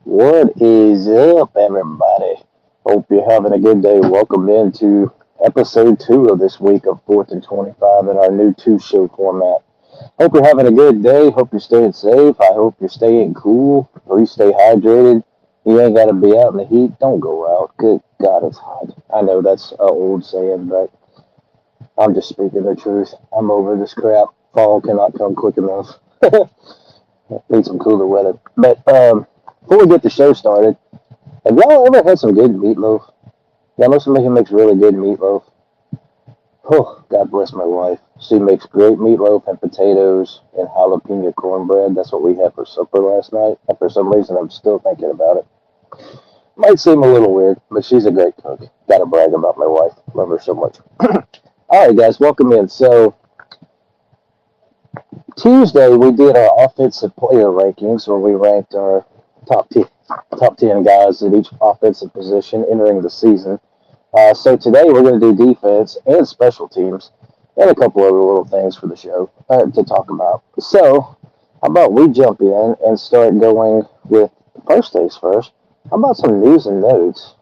What is up, everybody? Hope you're having a good day. Welcome into episode 2 of this week of 4th and 25 in our new 2 show format. Hope you're having a good day. Hope you're staying safe. I hope you're staying cool. Please stay hydrated. You ain't got to be out in the heat. Don't go out. Good God, it's hot. I know that's an old saying, but I'm just speaking the truth. I'm over this crap. Fall cannot come quick enough. Need some cooler weather. But before we get the show started, have y'all ever had some good meatloaf? Y'all know somebody who makes really good meatloaf? Oh, God bless my wife. She makes great meatloaf and potatoes and jalapeno cornbread. That's what we had for supper last night. And for some reason, I'm still thinking about it. Might seem a little weird, but she's a great cook. Gotta brag about my wife. Love her so much. All right, guys, welcome in. So, Tuesday, we did our offensive player rankings where we ranked our top 10 guys at each offensive position entering the season. So today we're going to do defense and special teams and a couple other little things for the show to talk about. So how about we jump in and start going with first things first? How about some news and notes?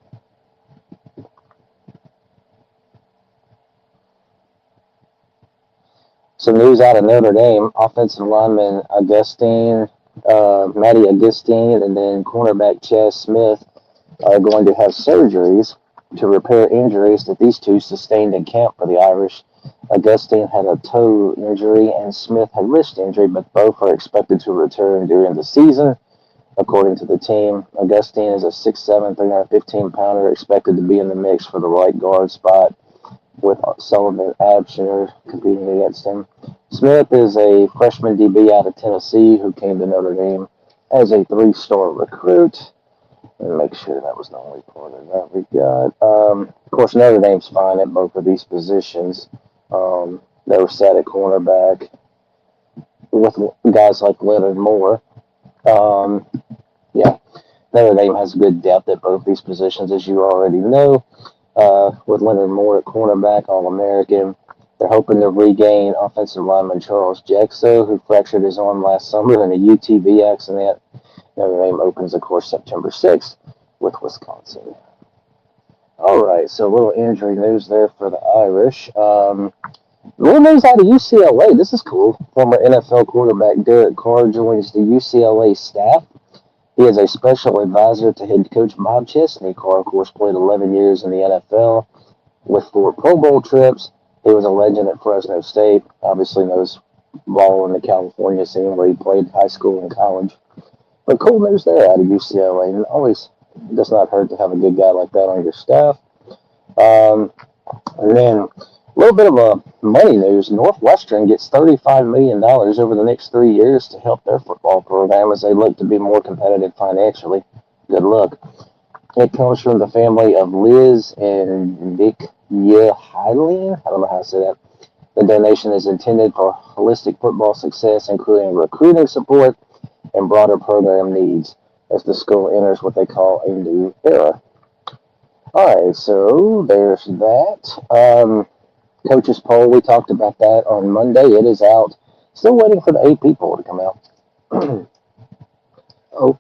Some news out of Notre Dame. Offensive lineman Matty Augustine, and then cornerback Chaz Smith are going to have surgeries to repair injuries that these two sustained in camp for the Irish. Augustine had a toe injury and Smith had wrist injury, but both are expected to return during the season, according to the team. Augustine is a 6'7", 315-pounder, expected to be in the mix for the right guard spot, with Sullivan Absher competing against him. Smith is a freshman DB out of Tennessee who came to Notre Dame as a 3-star recruit. And make sure that was the only part of that we got. Of course, Notre Dame's fine at both of these positions. They were set at cornerback with guys like Leonard Moore. Yeah, Notre Dame has good depth at both these positions, as you already know. With Leonard Moore at cornerback, All-American. They're hoping to regain offensive lineman Charles Jexo, who fractured his arm last summer in a UTV accident. Notre Dame opens, of course, September 6th with Wisconsin. All right, so a little injury news there for the Irish. Little news out of UCLA. This is cool. Former NFL quarterback Derek Carr joins the UCLA staff. He is a special advisor to head coach Bob Chesney. Carr, of course, played 11 years in the NFL with 4 Pro Bowl trips. He was a legend at Fresno State. Obviously knows ball in the California scene where he played high school and college. But cool news there out of UCLA. And always does not hurt to have a good guy like that on your staff. And then a little bit of a money news. Northwestern gets $35 million over the next 3 years to help their football program as they look to be more competitive financially. Good luck. It comes from the family of Liz and Nick Yehilen. I don't know how to say that. The donation is intended for holistic football success, including recruiting support and broader program needs as the school enters what they call a new era. All right, so there's that. Coaches poll, we talked about that on Monday. It is out. Still waiting for the 8 people to come out. Oh,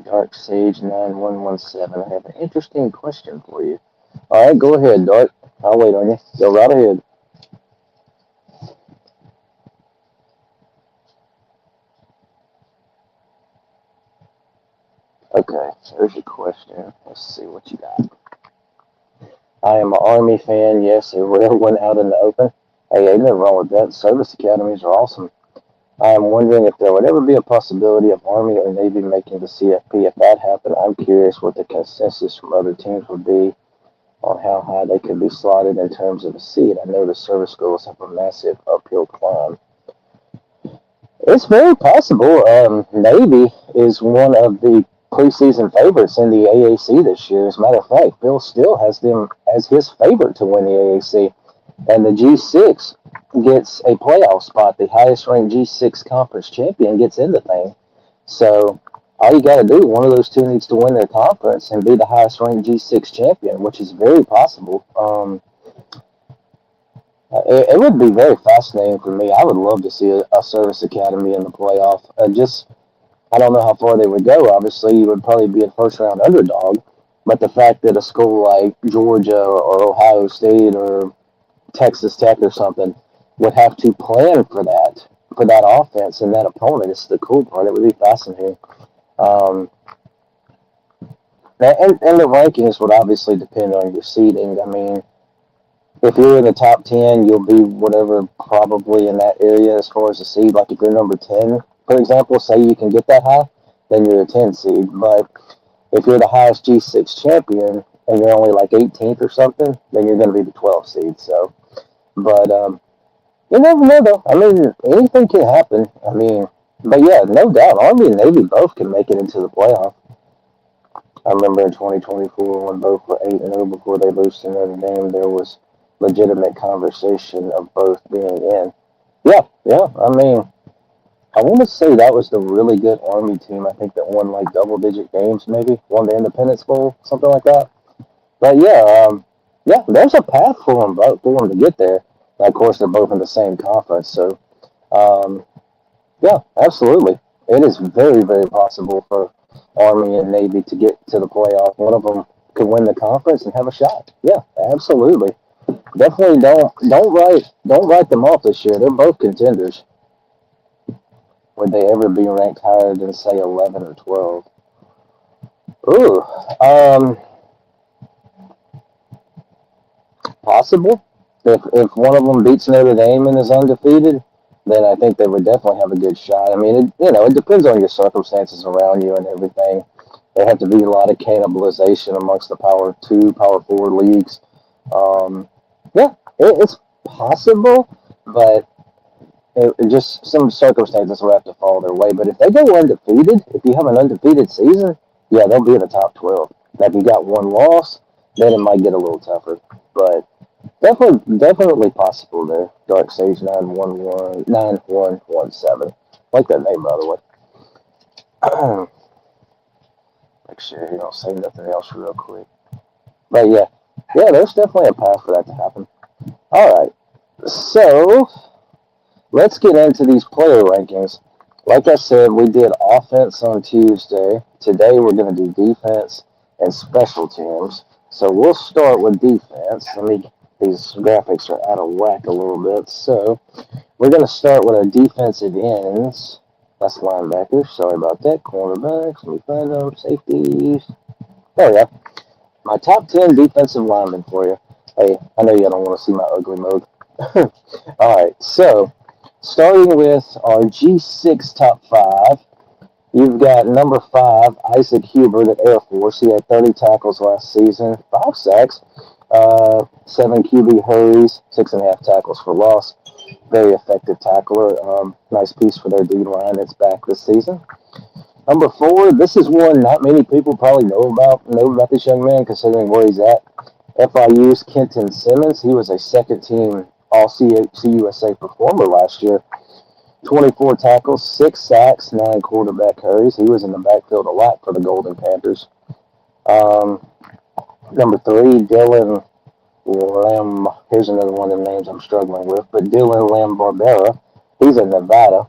Dark Sage 9117. I have an interesting question for you. All right, go ahead, Dark. I'll wait on you. Go right ahead. Okay, there's your question. Let's see what you got. I am an Army fan. Yes, a real one out in the open. Hey, ain't nothing wrong with that. Service academies are awesome. I am wondering if there would ever be a possibility of Army or Navy making the CFP. If that happened, I'm curious what the consensus from other teams would be on how high they could be slotted in terms of a seed. I know the service schools have a massive uphill climb. It's very possible. Navy is one of the preseason favorites in the AAC this year. As a matter of fact, Bill Steele has them as his favorite to win the AAC. And the G6 gets a playoff spot. The highest ranked G6 conference champion gets in the thing. So all you got to do, one of those two needs to win their conference and be the highest ranked G6 champion, which is very possible. It would be very fascinating for me. I would love to see a service academy in the playoff. Just I don't know how far they would go. Obviously, you would probably be a first round underdog. But the fact that a school like Georgia or Ohio State or Texas Tech or something would have to plan for that offense and that opponent is the cool part. It would be fascinating. Um, and the rankings would obviously depend on your seeding. I mean, if you're in the top 10, you'll be whatever, probably in that area as far as the seed. Like if you're number 10, for example, say you can get that high, then you're a 10 seed. But if you're the highest G6 champion and you're only like 18th or something, then you're going to be the 12 seed. So, but you never know though. I mean, anything can happen. I mean, but yeah, no doubt, Army and Navy both can make it into the playoff. I remember in 2024 when both were 8-0 before they lost to Notre Dame, there was legitimate conversation of both being in. Yeah, yeah. I mean, I want to say that was the really good Army team. I think that won like double-digit games, maybe won the Independence Bowl, something like that. But yeah, yeah, there's a path for them to get there. And of course, they're both in the same conference, so um, yeah, absolutely. It is very, very possible for Army and Navy to get to the playoff. One of them could win the conference and have a shot. Yeah, absolutely. Definitely don't write them off this year. They're both contenders. Would they ever be ranked higher than say 11 or 12? Ooh, possible. If one of them beats Notre Dame and is undefeated, then I think they would definitely have a good shot. I mean, it depends on your circumstances around you and everything. There have to be a lot of cannibalization amongst the Power Two, Power Four leagues. Um, yeah, it's possible, but just some circumstances will have to fall their way. But if they go undefeated, if you have an undefeated season, yeah, they'll be in the top 12. Now, if you got one loss, then it might get a little tougher. But definitely possible there. Dark Sage 9117. Like that name, by the way. Make sure you don't say nothing else real quick. But yeah, there's definitely a path for that to happen. All right, so let's get into these player rankings. Like I said, we did offense on Tuesday. Today we're going to do defense and special teams. So we'll start with defense. These graphics are out of whack a little bit. So we're going to start with our defensive ends. That's linebackers. Sorry about that. Cornerbacks. Let me find them. Safeties. There we go. My top 10 defensive linemen for you. Hey, I know you don't want to see my ugly mode. All right. So starting with our G6 top 5. You've got number 5, Isaac Hubert at Air Force. He had 30 tackles last season, 5 sacks, 7 QB hurries, 6.5 tackles for loss. Very effective tackler. Nice piece for their D-line that's back this season. Number 4, this is one not many people probably know about this young man, considering where he's at. FIU's Kenton Simmons. He was a second-team All-CUSA performer last year. 24 tackles, 6 sacks, 9 quarterback hurries. He was in the backfield a lot for the Golden Panthers. Number 3, Dylan Lamb. Here's another one of the names I'm struggling with, but Dylan Lamb-Barbera. He's in Nevada.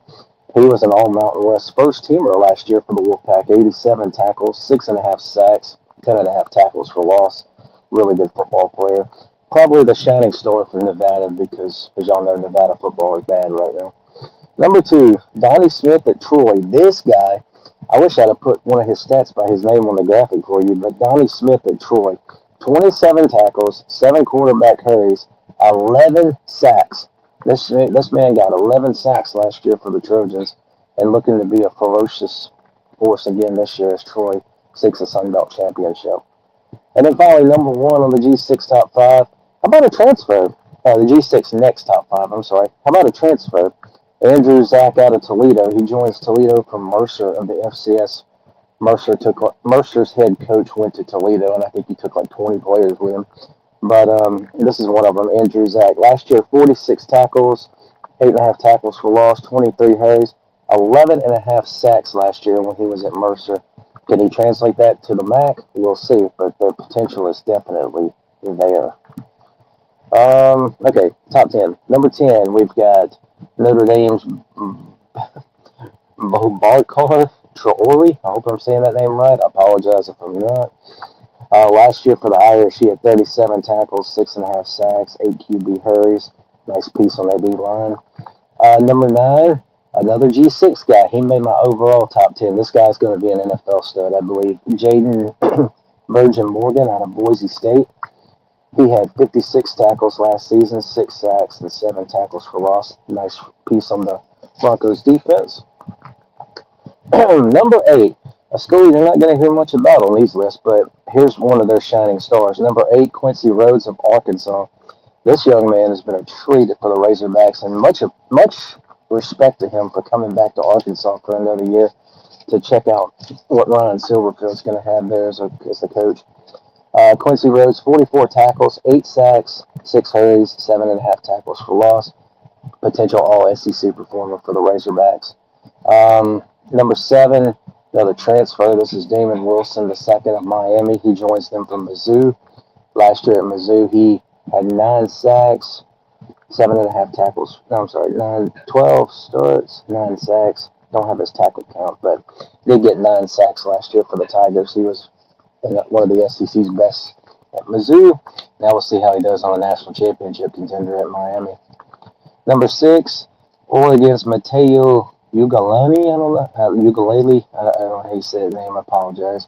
He was an All-Mountain West first-teamer last year for the Wolfpack. 87 tackles, 6.5 sacks, 10.5 tackles for loss. Really good football player. Probably the shining star for Nevada because, as y'all know, Nevada football is bad right now. Number 2, Donnie Smith at Troy. This guy, I wish I'd have put one of his stats by his name on the graphic for you, but Donnie Smith at Troy, 27 tackles, 7 quarterback hurries, 11 sacks. This man got 11 sacks last year for the Trojans and looking to be a ferocious force again this year as Troy seeks a Sun Belt championship. And then finally, number 1 on the G6 top 5. How about a transfer? The G6 next top 5, I'm sorry. How about a transfer? Andrew Zach out of Toledo. He joins Toledo from Mercer of the FCS. Mercer's head coach went to Toledo, and I think he took like 20 players with him. But this is one of them, Andrew Zach. Last year, 46 tackles, 8.5 tackles for loss, 23 hurries, 11.5 sacks last year when he was at Mercer. Can he translate that to the MAC? We'll see, but the potential is definitely there. Okay, top 10. Number 10, we've got Notre Dame's Bo Barkar. Traore. I hope I'm saying that name right. I apologize if I'm not. Last year for the Irish, he had 37 tackles, 6.5 sacks, 8 QB hurries. Nice piece on that D line. Number 9, another G6 guy. He made my overall top 10. This guy's going to be an NFL stud, I believe. Jaden Virgin Morgan out of Boise State. He had 56 tackles last season, 6 sacks, and 7 tackles for loss. Nice piece on the Broncos defense. Number 8, a school you're not going to hear much about on these lists, but here's one of their shining stars. Number 8, Quincy Rhodes of Arkansas. This young man has been a treat for the Razorbacks, and much respect to him for coming back to Arkansas for another year to check out what Ryan Silverfield's going to have there as the coach. Quincy Rhodes, 44 tackles, 8 sacks, 6 hurries, 7.5 tackles for loss. Potential all-SEC performer for the Razorbacks. Number 7, another transfer. This is Damon Wilson, the second of Miami. He joins them from Mizzou. Last year at Mizzou, he had 9 sacks, 7.5 tackles. No, I'm sorry, 12 starts, 9 sacks. Don't have his tackle count, but did get 9 sacks last year for the Tigers. He was one of the SEC's best at Mizzou. Now we'll see how he does on a national championship contender at Miami. Number 6, Oregon's Mateo Ugalani. I don't know. Ugalele. I don't know how you say his name. I apologize.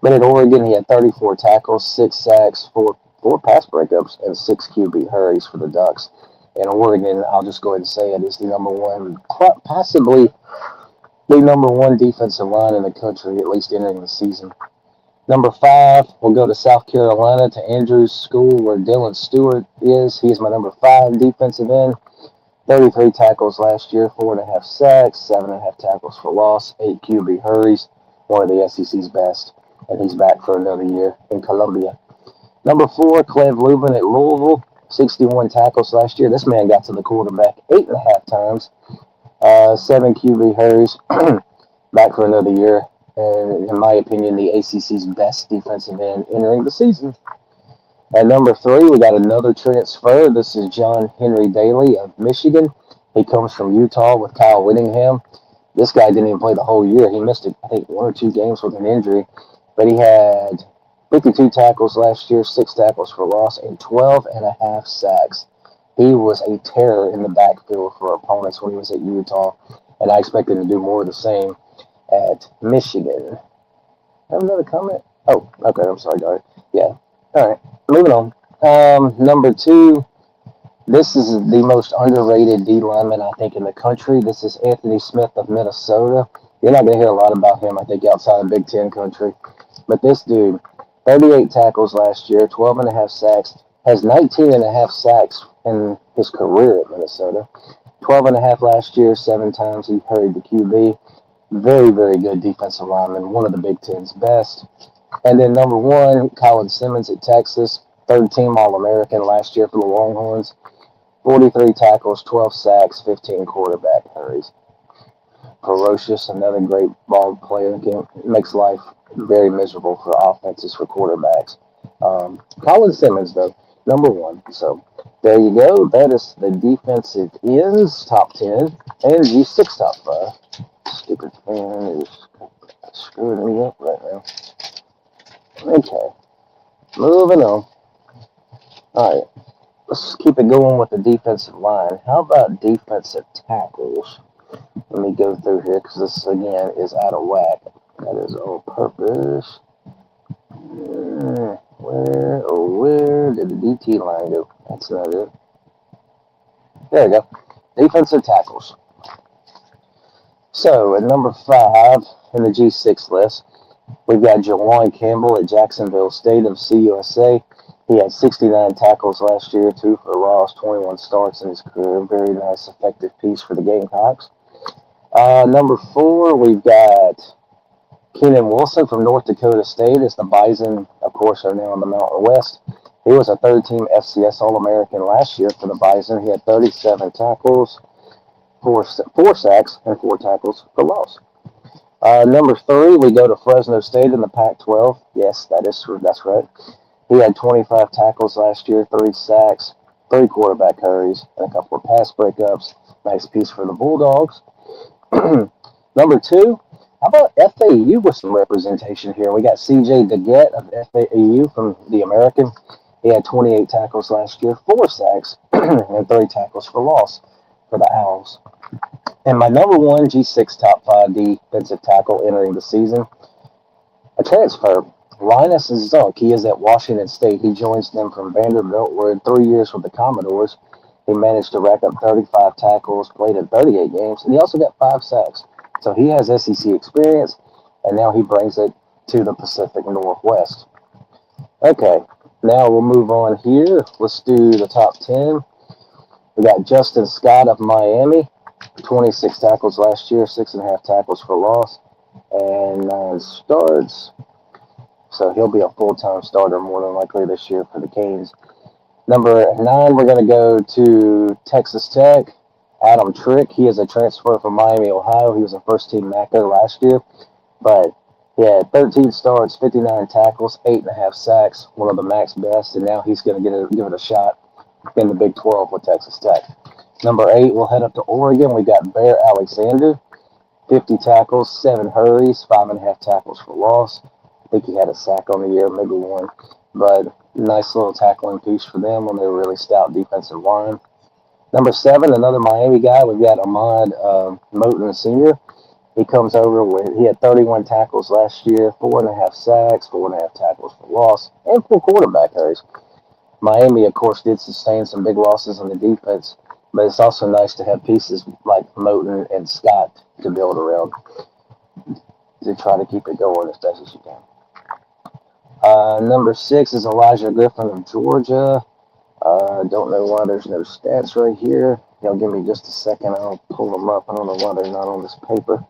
But at Oregon, he had 34 tackles, 6 sacks, 4 pass breakups, and 6 QB hurries for the Ducks. And Oregon, I'll just go ahead and say it, is the number 1, possibly the number 1 defensive line in the country, at least entering the season. Number 5, we'll go to South Carolina to Andrews School, where Dylan Stewart is. He's my number 5 defensive end. 33 tackles last year, 4.5 sacks, 7.5 tackles for loss, 8 QB hurries, one of the SEC's best, and he's back for another year in Columbia. Number 4, Clev Lubin at Louisville, 61 tackles last year. This man got to the quarterback 8.5 times, 7 QB hurries, back for another year, and in my opinion, the ACC's best defensive end entering the season. At number 3, we got another transfer. This is John Henry Daly of Michigan. He comes from Utah with Kyle Whittingham. This guy didn't even play the whole year. He missed, I think, 1 or 2 games with an injury. But he had 52 tackles last year, 6 tackles for loss, and 12.5 sacks. He was a terror in the backfield for opponents when he was at Utah, and I expect him to do more of the same at Michigan. Have another comment? Oh, okay, I'm sorry, Dart. Yeah. All right, moving on. Number 2, this is the most underrated D lineman, I think, in the country. This is Anthony Smith of Minnesota. You're not going to hear a lot about him, I think, outside of Big Ten country. But this dude, 38 tackles last year, 12.5 sacks, has 19.5 sacks in his career at Minnesota. 12.5 last year, 7 times he hurried the QB. Very, very good defensive lineman, one of the Big Ten's best. And then number 1, Colin Simmons at Texas, 3rd-team All-American last year for the Longhorns. 43 tackles, 12 sacks, 15 quarterback hurries. Ferocious, another great ball player. Makes life very miserable for offenses, for quarterbacks. Colin Simmons, though, number 1. So there you go. That is the defensive ends, top 10, and G6 top 5. Stupid fan is screwing me up right now. Okay, moving on. All right, let's keep it going with the defensive line. How about defensive tackles? Let me go through here because this, again, is out of whack. That is on purpose. Where did the DT line go? That's not it. There we go. Defensive tackles. So, at number 5 in the G6 list, we've got Jawan Campbell at Jacksonville State of CUSA. He had 69 tackles last year, 2 for loss, 21 starts in his career. Very nice, effective piece for the Gamecocks. Number 4, we've got Keenan Wilson from North Dakota State, as the Bison, of course, are now in the Mountain West. He was a 3rd-team FCS All-American last year for the Bison. He had 37 tackles, 4 sacks, and 4 tackles for loss. Number 3, we go to Fresno State in the Pac-12. Yes, that's right. He had 25 tackles last year, 3 sacks, 3 quarterback hurries, and a couple of pass breakups. Nice piece for the Bulldogs. Number 2, How about FAU with some representation here? We got CJ DeGette of FAU from the American. He had 28 tackles last year, 4 sacks, and 3 tackles for loss for the Owls. And my number one G6 top 5 defensive tackle entering the season, a transfer, Linus Zunk. He is at Washington State. He joins them from Vanderbilt, where in 3 years with the Commodores, he managed to rack up 35 tackles, played in 38 games, and he also got 5 sacks. So he has SEC experience, and now he brings it to the Pacific Northwest. Okay, now we'll move on here. Let's do the top 10. We got Justin Scott of Miami, 26 tackles last year, 6.5 tackles for loss, and 9 starts. So he'll be a full-time starter more than likely this year for the Canes. Number 9, we're going to go to Texas Tech. Adam Trick. He is a transfer from Miami, Ohio. He was a first-team MACO last year, but he had 13 starts, 59 tackles, 8.5 sacks, one of the MAC's best, and now he's going to give it a shot in the Big 12 with Texas Tech. Number 8, we'll head up to Oregon. We got Bear Alexander, 50 tackles, 7 hurries, 5.5 tackles for loss. I think he had a sack on the year, maybe one, but nice little tackling piece for them when they were really stout defensive line. Number 7, another Miami guy. We've got Ahmad Moten Sr. He comes over he had 31 tackles last year, 4.5 sacks, 4.5 tackles for loss, and 4 quarterback hurries. Miami, of course, did sustain some big losses on the defense, but it's also nice to have pieces like Moten and Scott to build around to try to keep it going as best as you can. Number 6 is Elijah Griffin of Georgia. Don't know why there's no stats right here. Y'all give me just a second. I'll pull them up. I don't know why they're not on this paper.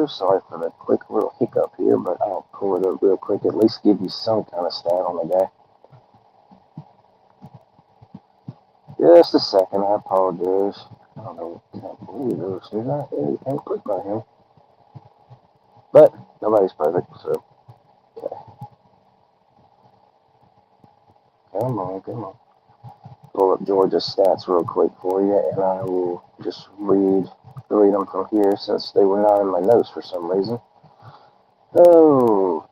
Sorry for the quick little hiccup here, but I'll pull it up real quick. At least give you some kind of stat on the guy. Just a second. I apologize. I don't know. I can't believe this. I can't click on him. But nobody's perfect, so okay. Come on. Pull up Georgia's stats real quick for you, and I will just read them from here since they were not in my notes for some reason. Oh,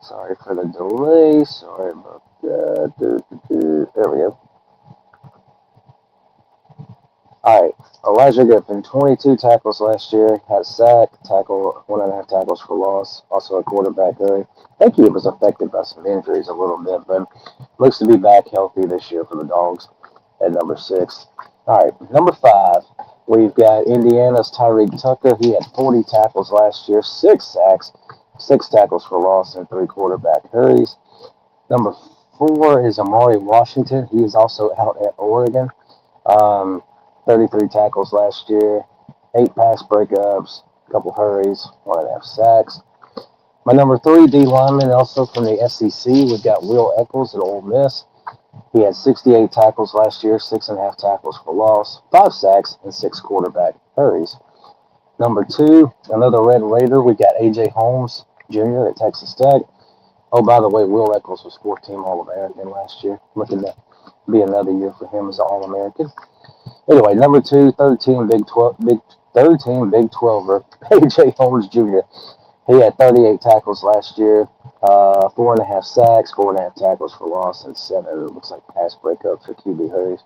sorry for the delay. Sorry about that. There we go. All right, Elijah Griffin, 22 tackles last year, had a sack, 1.5 tackles for loss, also a quarterback hurry. I think he was affected by some injuries a little bit, but looks to be back healthy this year for the Dogs at number 6. All right, number 5, we've got Indiana's Tyreek Tucker. He had 40 tackles last year, 6 sacks, 6 tackles for loss, and 3 quarterback hurries. Number 4 is Amari Washington. He is also out at Oregon. 33 tackles last year, 8 pass breakups, a couple hurries, 1.5 sacks. My number 3 D lineman, also from the SEC, we've got Will Eccles at Ole Miss. He had 68 tackles last year, 6.5 tackles for loss, 5 sacks, and 6 quarterback hurries. Number 2, another Red Raider, we got A.J. Holmes Jr. at Texas Tech. Oh, by the way, Will Eccles was 4th-team All-American last year. Looking to be another year for him as an All-American. Anyway, number 2, 13 Big 12er, A.J. Holmes Jr. He had 38 tackles last year, 4.5 sacks, 4.5 tackles for loss, and 7, it looks like, pass breakups or QB hurries.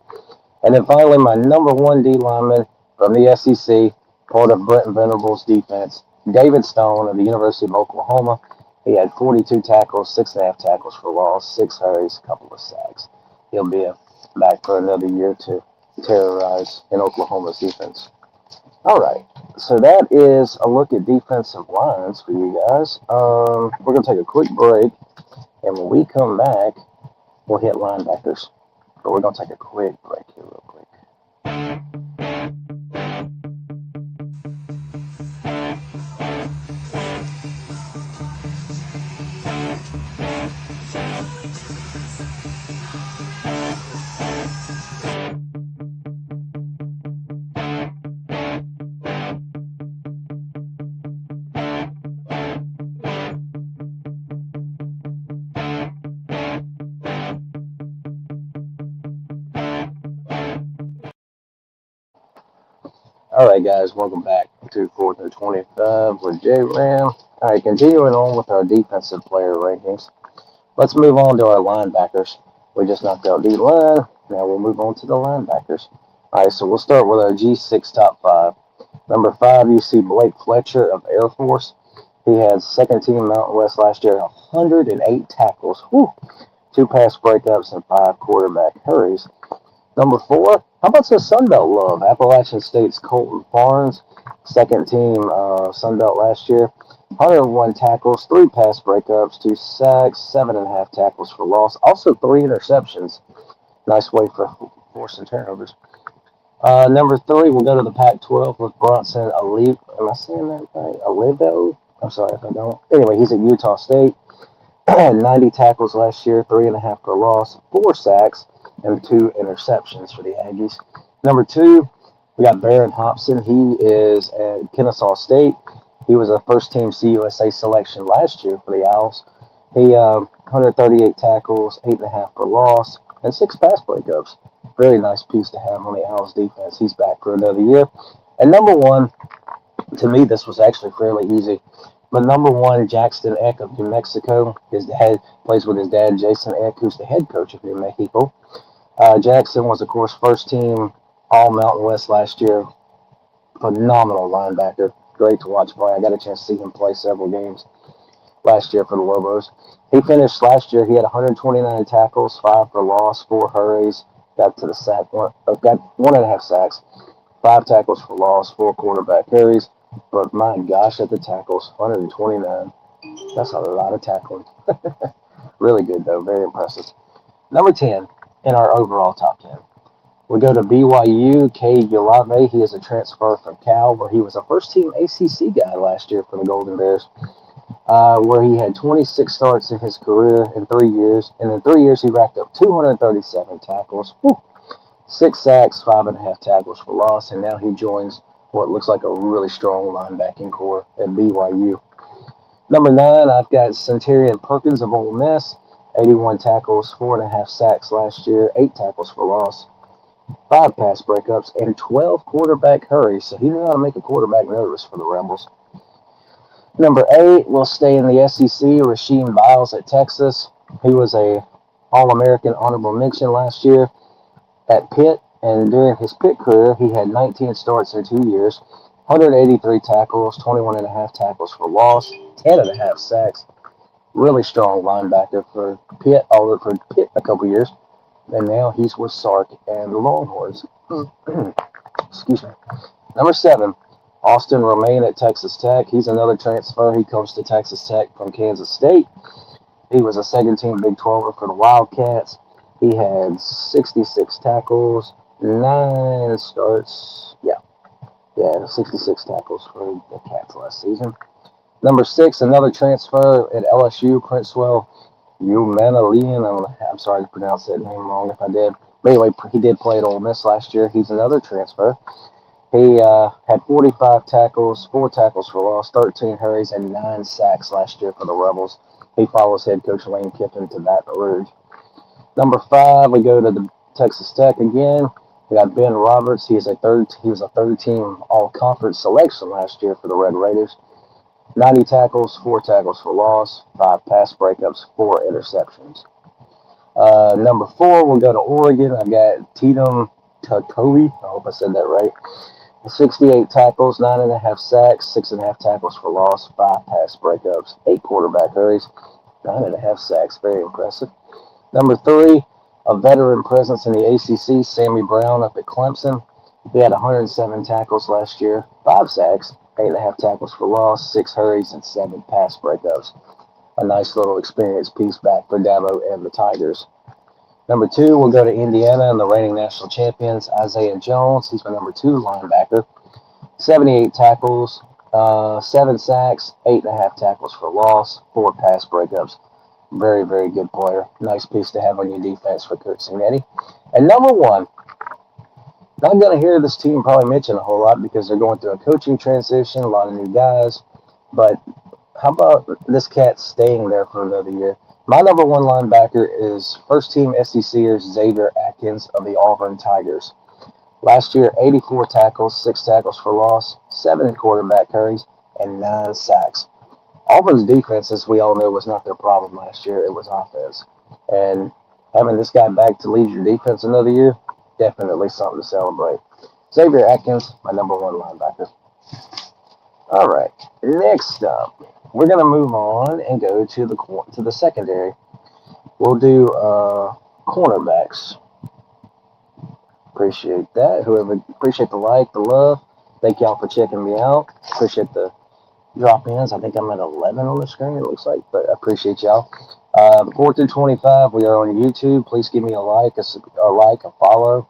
And then finally, my number 1 D lineman from the SEC, part of Brent Venables' defense, David Stone of the University of Oklahoma. He had 42 tackles, 6.5 tackles for loss, 6 hurries, a couple of sacks. He'll be back for another year to terrorize in Oklahoma's defense. All right, so that is a look at defensive lines for you guys. We're going to take a quick break, and when we come back, we'll hit linebackers. But we're going to take a quick break here real quick. All right, guys, welcome back to 4th and 25 with J Ram. All right, continuing on with our defensive player rankings. Let's move on to our linebackers. We just knocked out D line. Now we'll move on to the linebackers. All right, so we'll start with our G6 top five. Number 5, you see Blake Fletcher of Air Force. He had second team Mountain West last year, 108 tackles, 2 pass breakups, and 5 quarterback hurries. Number 4, how about some Sunbelt love? Appalachian State's Colton Farnes, second team Sunbelt last year. 101 tackles, 3 pass breakups, 2 sacks, 7.5 tackles for loss. Also 3 interceptions. Nice way for forcing turnovers. Number 3, we'll go to the Pac-12 with Bronson Olive. Am I saying that right? Olivo? I'm sorry if I don't. Anyway, he's at Utah State. 90 tackles last year, 3.5 for loss, 4 sacks, and 2 interceptions for the Aggies. Number 2, we got Barron Hobson. He is at Kennesaw State. He was a first-team CUSA selection last year for the Owls. He 138 tackles, 8.5 for loss, and 6 pass breakups. Very nice piece to have on the Owls defense. He's back for another year. And number 1, to me, this was actually fairly easy. But number 1, Jackson Eck of New Mexico. His dad plays with his dad, Jason Eck, who's the head coach of New Mexico. Jackson was, of course, first team All Mountain West last year. Phenomenal linebacker. Great to watch play. I got a chance to see him play several games last year for the Lobos. He finished last year. He had 129 tackles, 5 for loss, 4 hurries. Got to the sack. Got 1.5 sacks, 5 tackles for loss, 4 quarterback hurries. But my gosh, at the tackles, 129. That's a lot of tackling. Really good, though. Very impressive. Number 10 in our overall top 10. We go to BYU, Cade Ulave. He is a transfer from Cal, where he was a first-team ACC guy last year for the Golden Bears, where he had 26 starts in his career in 3 years. And in 3 years, he racked up 237 tackles, 6 sacks, 5.5 tackles for loss, and now he joins what looks like a really strong linebacking core at BYU. Number 9, I've got Centurion Perkins of Ole Miss. 81 tackles, 4.5 sacks last year, 8 tackles for loss, 5 pass breakups, and 12 quarterback hurries. So he knew how to make a quarterback nervous for the Rebels. Number 8, we'll stay in the SEC. Rasheem Biles at Texas. He was a All-American honorable mention last year at Pitt. And during his Pitt career, he had 19 starts in 2 years, 183 tackles, 21.5 tackles for loss, 10.5 sacks. Really strong linebacker for Pitt, a couple years. And now he's with Sark and the Longhorns. Excuse me. Number 7, Austin Romaine at Texas Tech. He's another transfer. He comes to Texas Tech from Kansas State. He was a second-team Big 12er for the Wildcats. He had 66 tackles, 9 starts. Yeah, 66 tackles for the Cats last season. Number 6, another transfer at LSU, Princewell Umanalian. I'm sorry to pronounce that name wrong if I did. But anyway, he did play at Ole Miss last year. He's another transfer. He had 45 tackles, 4 tackles for loss, 13 hurries, and 9 sacks last year for the Rebels. He follows head coach Lane Kiffin to Baton Rouge. Number 5, we go to the Texas Tech again. We got Ben Roberts. He was a third-team All-Conference selection last year for the Red Raiders. 90 tackles, 4 tackles for loss, 5 pass breakups, 4 interceptions. Number 4, we'll go to Oregon. I got Tatum Tatoe. I hope I said that right. 68 tackles, 9.5 sacks, 6.5 tackles for loss, 5 pass breakups, 8 quarterback hurries, 9.5 sacks. Very impressive. Number 3, a veteran presence in the ACC, Sammy Brown up at Clemson. He had 107 tackles last year, 5 sacks, 8.5 tackles for loss, 6 hurries, and 7 pass breakups. A nice little experience piece back for Dabo and the Tigers. Number 2, we'll go to Indiana and the reigning national champions, Isaiah Jones. He's my number 2 linebacker. 78 tackles, 7 sacks, 8.5 tackles for loss, 4 pass breakups. Very, very good player. Nice piece to have on your defense for Curt Cignetti. And number 1, not going to hear this team probably mention a whole lot because they're going through a coaching transition, a lot of new guys. But how about this cat staying there for another year? My number 1 linebacker is first-team SECers Xavier Atkins of the Auburn Tigers. Last year, 84 tackles, 6 tackles for loss, 7 quarterback hurries, and 9 sacks. Auburn's defense, as we all know, was not their problem last year. It was offense. And having this guy back to lead your defense another year, definitely something to celebrate. Xavier Atkins, my number 1 linebacker. All right, next up, we're going to move on and go to the secondary. We'll do cornerbacks. Appreciate that. Appreciate the like, the love. Thank y'all for checking me out. Appreciate the drop-ins. I think I'm at 11 on the screen, it looks like, but I appreciate y'all. 4 through 25, we are on YouTube. Please give me a like, a follow.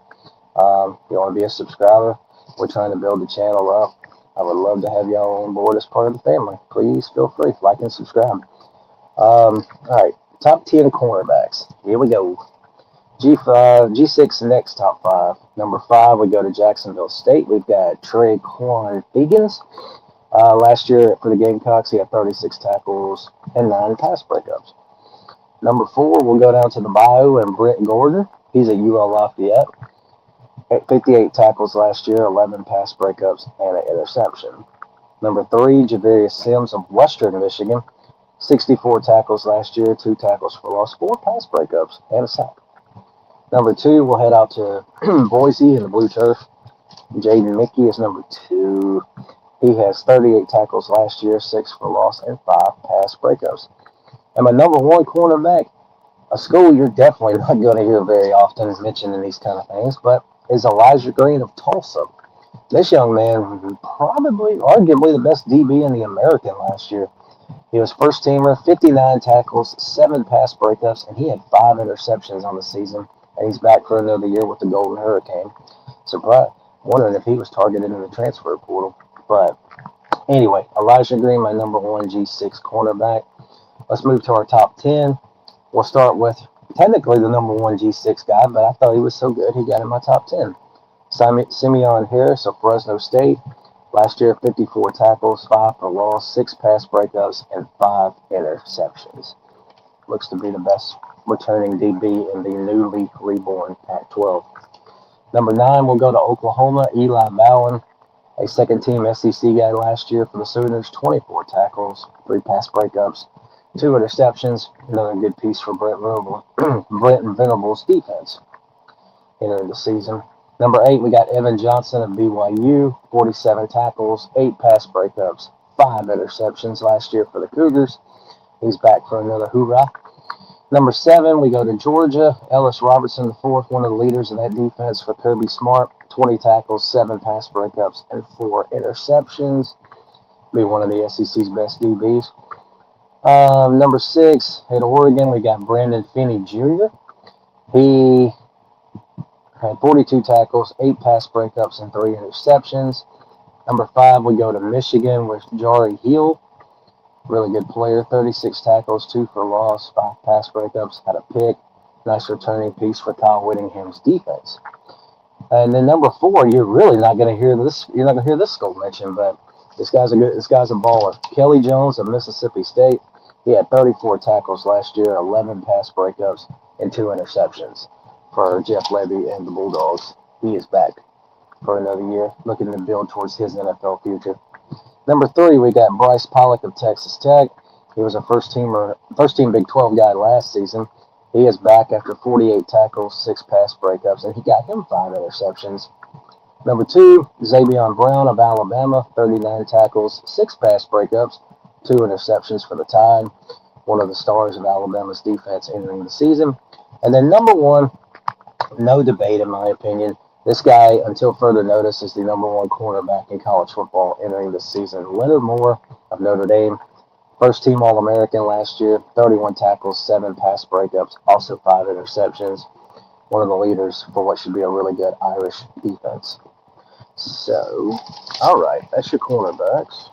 If you want to be a subscriber, we're trying to build the channel up. I would love to have y'all on board as part of the family. Please feel free, like and subscribe. All right, top 10 cornerbacks. Here we go. G6 next top 5. Number 5, we go to Jacksonville State. We've got Traquan Higgins. Last year for the Gamecocks, he had 36 tackles and 9 pass breakups. Number 4, we'll go down to the Bayou and Brent Gordon. He's at UL Lafayette. At 58 tackles last year, 11 pass breakups, and an interception. Number 3, Javarius Sims of Western Michigan. 64 tackles last year, 2 tackles for loss, 4 pass breakups, and a sack. Number 2, we'll head out to Boise in the Blue Turf. Jaden Mickey is number 2. He has 38 tackles last year, 6 for loss, and 5 pass breakups. And my number 1 cornerback, a school you're definitely not going to hear very often mentioned in these kind of things, but is Elijah Green of Tulsa. This young man, probably, arguably the best DB in the American last year. He was first teamer, 59 tackles, 7 pass breakups, and he had 5 interceptions on the season. And he's back for another year with the Golden Hurricane. Surprise! Wondering if he was targeted in the transfer portal. But anyway, Elijah Green, my number 1 G6 cornerback. Let's move to our top 10. We'll start with technically the number 1 G6 guy, but I thought he was so good he got in my top 10. Simeon Harris of Fresno State. Last year, 54 tackles, 5 for loss, 6 pass breakups, and 5 interceptions. Looks to be the best returning DB in the newly reborn Pac-12. Number 9, we'll go to Oklahoma, Eli Bowen, a second-team SEC guy last year for the Sooners, 24 tackles, 3 pass breakups, 2 interceptions. Another good piece for Brent Venables' defense entering the season. Number 8, we got Evan Johnson of BYU, 47 tackles, 8 pass breakups, 5 interceptions last year for the Cougars. He's back for another hoorah. Number 7, we go to Georgia. Ellis Robertson IV, one of the leaders in that defense for Kirby Smart. 20 tackles, 7 pass breakups, and 4 interceptions. Be one of the SEC's best DBs. Number 6, at Oregon, we got Brandon Finney Jr. He had 42 tackles, 8 pass breakups, and 3 interceptions. Number 5, we go to Michigan with Jari Hill. Really good player, 36 tackles, 2 for loss, 5 pass breakups, had a pick. Nice returning piece for Kyle Whittingham's defense. And then number 4, you're really not going to hear this. You're not going to hear this school mentioned, but this guy's a baller. Kelly Jones of Mississippi State. He had 34 tackles last year, 11 pass breakups, and 2 interceptions for Jeff Levy and the Bulldogs. He is back for another year, looking to build towards his NFL future. Number 3, we got Bryce Pollock of Texas Tech. He was a first-team Big 12 guy last season. He is back after 48 tackles, 6 pass breakups, and he got him 5 interceptions. Number 2, Xavion Brown of Alabama, 39 tackles, 6 pass breakups, 2 interceptions for the Tide. One of the stars of Alabama's defense entering the season. And then number 1, no debate in my opinion, this guy, until further notice, is the number 1 cornerback in college football entering this season. Leonard Moore of Notre Dame, first-team All-American last year, 31 tackles, 7 pass breakups, also 5 interceptions. One of the leaders for what should be a really good Irish defense. So, all right, that's your cornerbacks.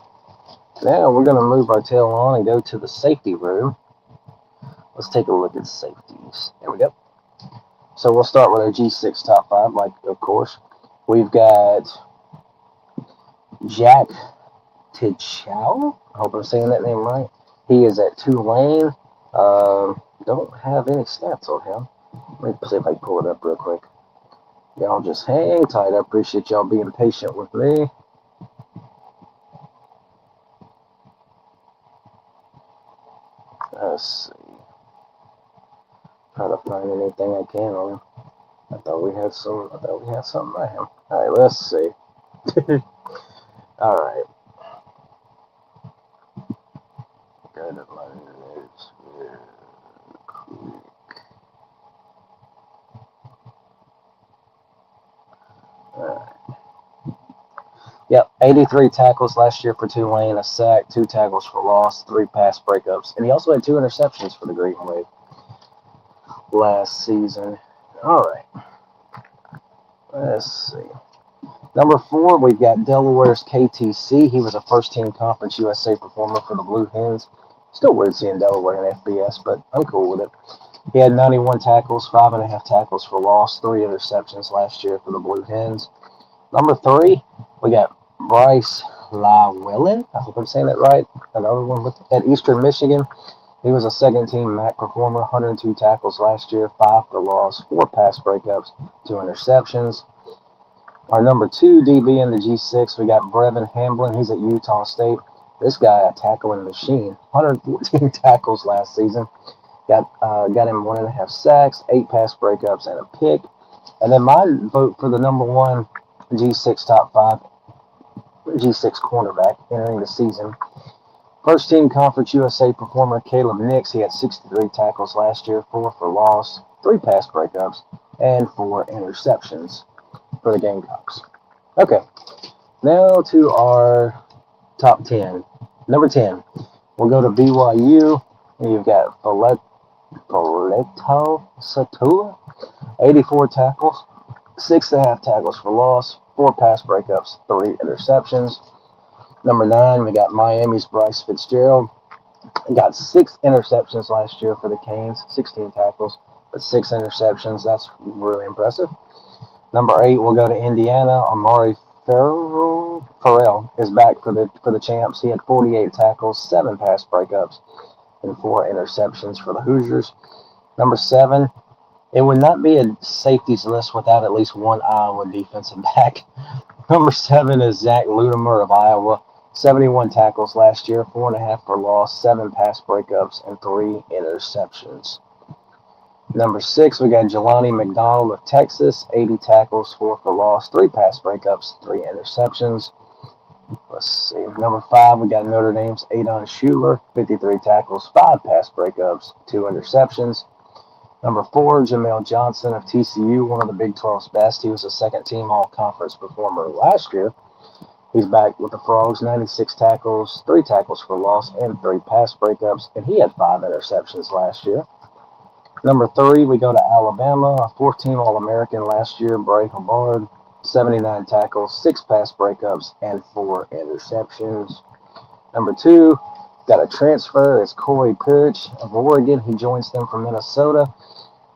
Now we're going to move our tail on and go to the safety room. Let's take a look at safeties. There we go. So we'll start with our G6 top 5, like, of course. We've got Jack Tichow. I hope I'm saying that name right. He is at Tulane. Don't have any stats on him. Let me see if I can pull it up real quick. Y'all just hang tight. I appreciate y'all being patient with me. Let's see. Try to find anything I can on him. I thought we had something by him. All right, let's see. All right. Go to my notes real quick. All right. Yep, 83 tackles last year for Tulane, a sack, 2 tackles for loss, 3 pass breakups, and he also had 2 interceptions for the Green Wave last season. All right, let's see. Number 4, we've got Delaware's KTC. He was a first-team Conference USA performer for the Blue Hens. Still weird seeing Delaware in FBS, but I'm cool with it. He had 91 tackles, 5.5 tackles for loss, 3 interceptions last year for the Blue Hens. Number 3, we got Bryce Lawellen. I hope I'm saying that right. Another one at Eastern Michigan. He was a second-team MAC performer, 102 tackles last year, 5 for loss, 4 pass breakups, 2 interceptions. Our number 2 DB in the G6, we got Brevin Hamblin. He's at Utah State. This guy, a tackling machine, 114 tackles last season. Got him 1.5 sacks, 8 pass breakups, and a pick. And then my vote for the number 1 G6 top 5 G6 cornerback entering the season. First team Conference USA performer Caleb Nix. He had 63 tackles last year, 4 for loss, 3 pass breakups, and 4 interceptions for the Gamecocks. Okay, now to our top 10. Number 10, we'll go to BYU. You've got Foleto Satua, 84 tackles, 6.5 tackles for loss, 4 pass breakups, 3 interceptions. Number 9, we got Miami's Bryce Fitzgerald. He got 6 interceptions last year for the Canes, 16 tackles, but 6 interceptions. That's really impressive. Number 8, we'll go to Indiana. Amari Farrell is back for the champs. He had 48 tackles, 7 pass breakups, and 4 interceptions for the Hoosiers. Number 7, it would not be a safeties list without at least one Iowa defensive back. Number 7 is Zach Ludemer of Iowa. 71 tackles last year, 4.5 for loss, 7 pass breakups, and 3 interceptions. Number 6, we got Jelani McDonald of Texas. 80 tackles, 4 for loss, 3 pass breakups, 3 interceptions. Let's see. Number 5, we got Notre Dame's Adon Schuler. 53 tackles, 5 pass breakups, 2 interceptions. Number 4, Jamel Johnson of TCU, one of the Big 12's best. He was a second-team all-conference performer last year. He's back with the Frogs, 96 tackles, 3 tackles for loss, and 3 pass breakups, and he had 5 interceptions last year. Number 3, we go to Alabama, a 4th-team All-American last year, Bray Hubbard, 79 tackles, 6 pass breakups, and 4 interceptions. Number 2, got a transfer. It's Corey Pirch of Oregon. He joins them from Minnesota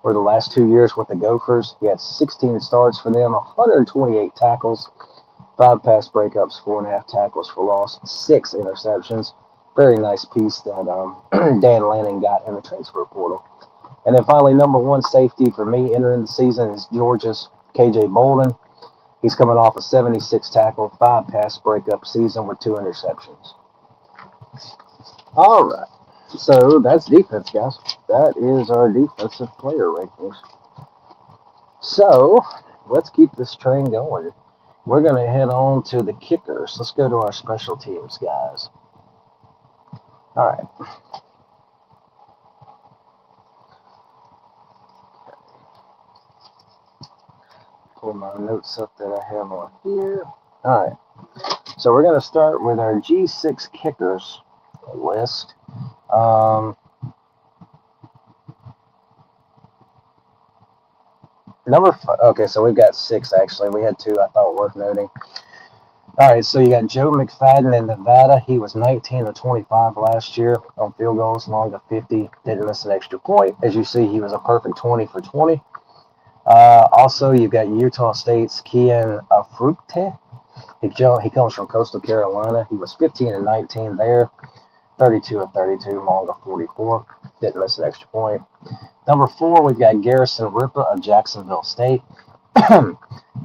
for the last 2 years with the Gophers. He had 16 starts for them, 128 tackles, 5 pass breakups, 4.5 tackles for loss, 6 interceptions. Very nice piece that Dan Lanning got in the transfer portal. And then finally, number 1 safety for me entering the season is Georgia's KJ Bolden. He's coming off a 76 tackle, 5 pass breakup season with 2 interceptions. All right. So that's defense, guys. That is our defensive player rankings. So let's keep this train going. We're going to head on to the kickers. Let's go to our special teams, guys. All right. Pull my notes up that I have on here. All right. So we're going to start with our G6 kickers list. Okay, so we've got 6 actually. We had 2 I thought worth noting. All right, so you got Joe McFadden in Nevada. He was 19 of 25 last year on field goals, long of 50. Didn't miss an extra point. As you see, he was a perfect 20 for 20. Also, you've got Utah State's Kian Afrukte. He comes from Coastal Carolina. He was 15 and 19 there, 32 of 32, long of 44. Didn't miss an extra point. Number 4, we've got Garrison Ripa of Jacksonville State.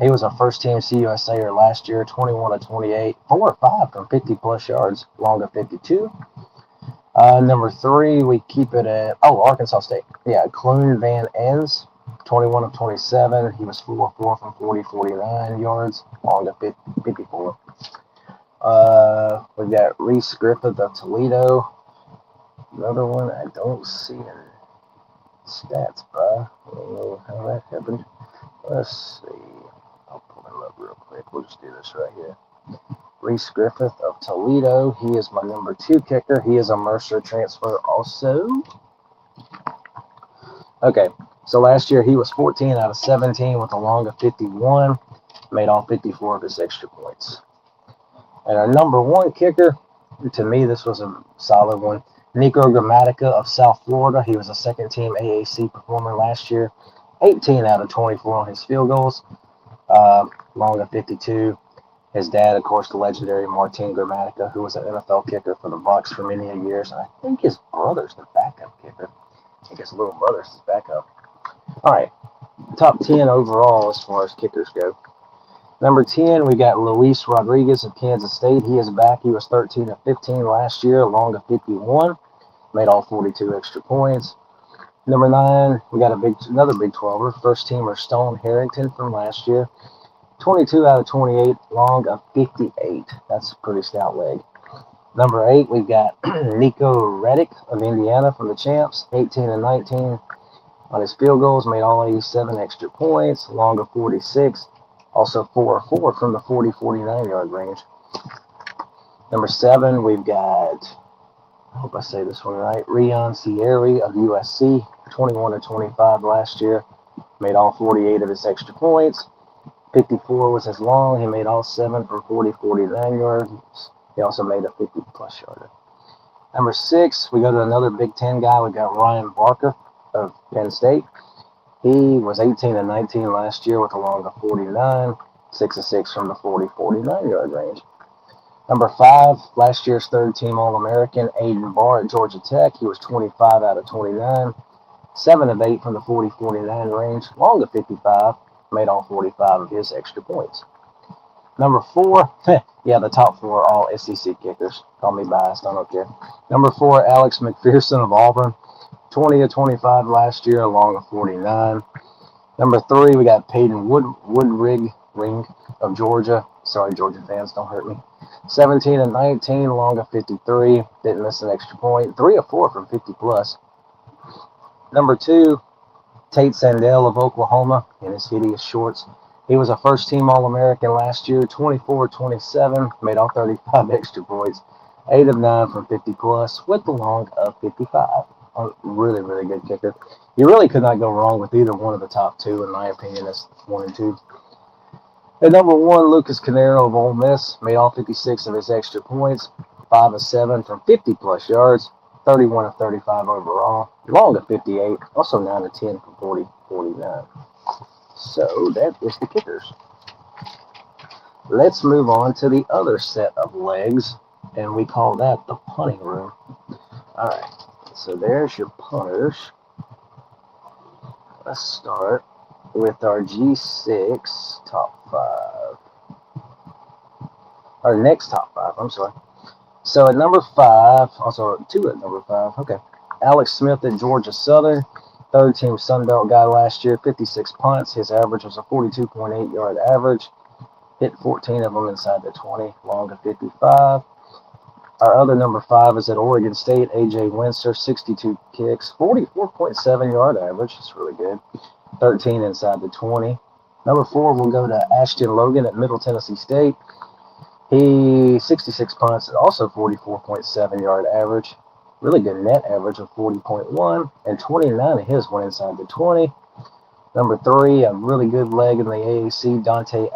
He was a first-team CUSAer last year, 21 of 28, 4 or 5 from 50-plus yards, long of 52. Number 3, we keep it at, Arkansas State. Yeah, Clune Van Ens, 21 of 27. He was 4-4 from 40, 49 yards, long of 54. We got Reese Griffith of Toledo. Another one I don't see in stats, bro. I don't know how that happened. Let's see. I'll pull him up real quick. We'll just do this right here. Reese Griffith of Toledo. He is my number 2 kicker. He is a Mercer transfer also. Okay, so last year he was 14 out of 17 with a long of 51. Made all 54 of his extra points. And our number 1 kicker, to me, this was a solid one. Nico Gramatica of South Florida. He was a second-team AAC performer last year. 18 out of 24 on his field goals. Long of 52. His dad, of course, the legendary Martin Gramatica, who was an NFL kicker for the Bucs for many years. And I think his brother's the backup kicker. I think his little brother's his backup. All right, top 10 overall as far as kickers go. Number 10, we got Luis Rodriguez of Kansas State. He is back. He was 13 of 15 last year, long of 51. Made all 42 extra points. Number 9, we got another Big 12er, first teamer Stone Harrington from last year. 22 out of 28, long of 58. That's a pretty stout leg. Number 8, we've got Nico Reddick of Indiana from the Champs. 18 and 19 on his field goals, made all 87 extra points, long of 46. Also 4-4 from the 40-49 yard range. Number 7, we've got, I hope I say this one right, Rion Sierra of USC. 21 of 25 last year, made all 48 of his extra points. 54 was his long. He made all 7 from 40-49 yards. He also made a 50-plus yarder. Number 6, we go to another Big Ten guy. We got Ryan Barker of Penn State. He was 18 and 19 last year with a long of 49, 6 of 6 from the 40-49 yard range. Number 5, last year's third-team All-American, Aiden Barr at Georgia Tech. He was 25 out of 29, 7 of 8 from the 40-49 range, long of 55. Made all 45 of his extra points. Number 4, yeah, the top 4 are all SEC kickers. Call me biased, I don't care. Number 4, Alex McPherson of Auburn. 20 of 25 last year, long of 49. Number 3, we got Peyton Woodring of Georgia. Sorry, Georgia fans, don't hurt me. 17 and 19, long of 53. Didn't miss an extra point. 3 of 4 from 50-plus. Number 2, Tate Sandell of Oklahoma in his hideous shorts. He was a first-team All-American last year, 24-27, made all 35 extra points, 8 of 9 from 50-plus, with the long of 55. A really, really good kicker. You really could not go wrong with either one of the top 2, in my opinion. That's 1 and 2. At number 1, Lucas Canero of Ole Miss, made all 56 of his extra points, 5 of 7 from 50-plus yards. 31 of 35 overall, long of 58, also 9 of 10 from 40-49. So that is the kickers. Let's move on to the other set of legs, and we call that the punting room. All right, so there's your punters. Let's start with our G6 top 5. Our next top 5, I'm sorry. So at number 5, also 2 at number 5, okay. Alex Smith at Georgia Southern, third-team Sun Belt guy last year, 56 punts. His average was a 42.8 yard average. Hit 14 of them inside the 20, long of 55. Our other number 5 is at Oregon State, A.J. Windsor, 62 kicks, 44.7 yard average. That's really good. 13 inside the 20. Number 4, we'll go to Ashton Logan at Middle Tennessee State. He 66 punts, also 44.7 yard average. Really good net average of 40.1, and 29 of his went inside the 20. Number 3, a really good leg in the AAC, Dante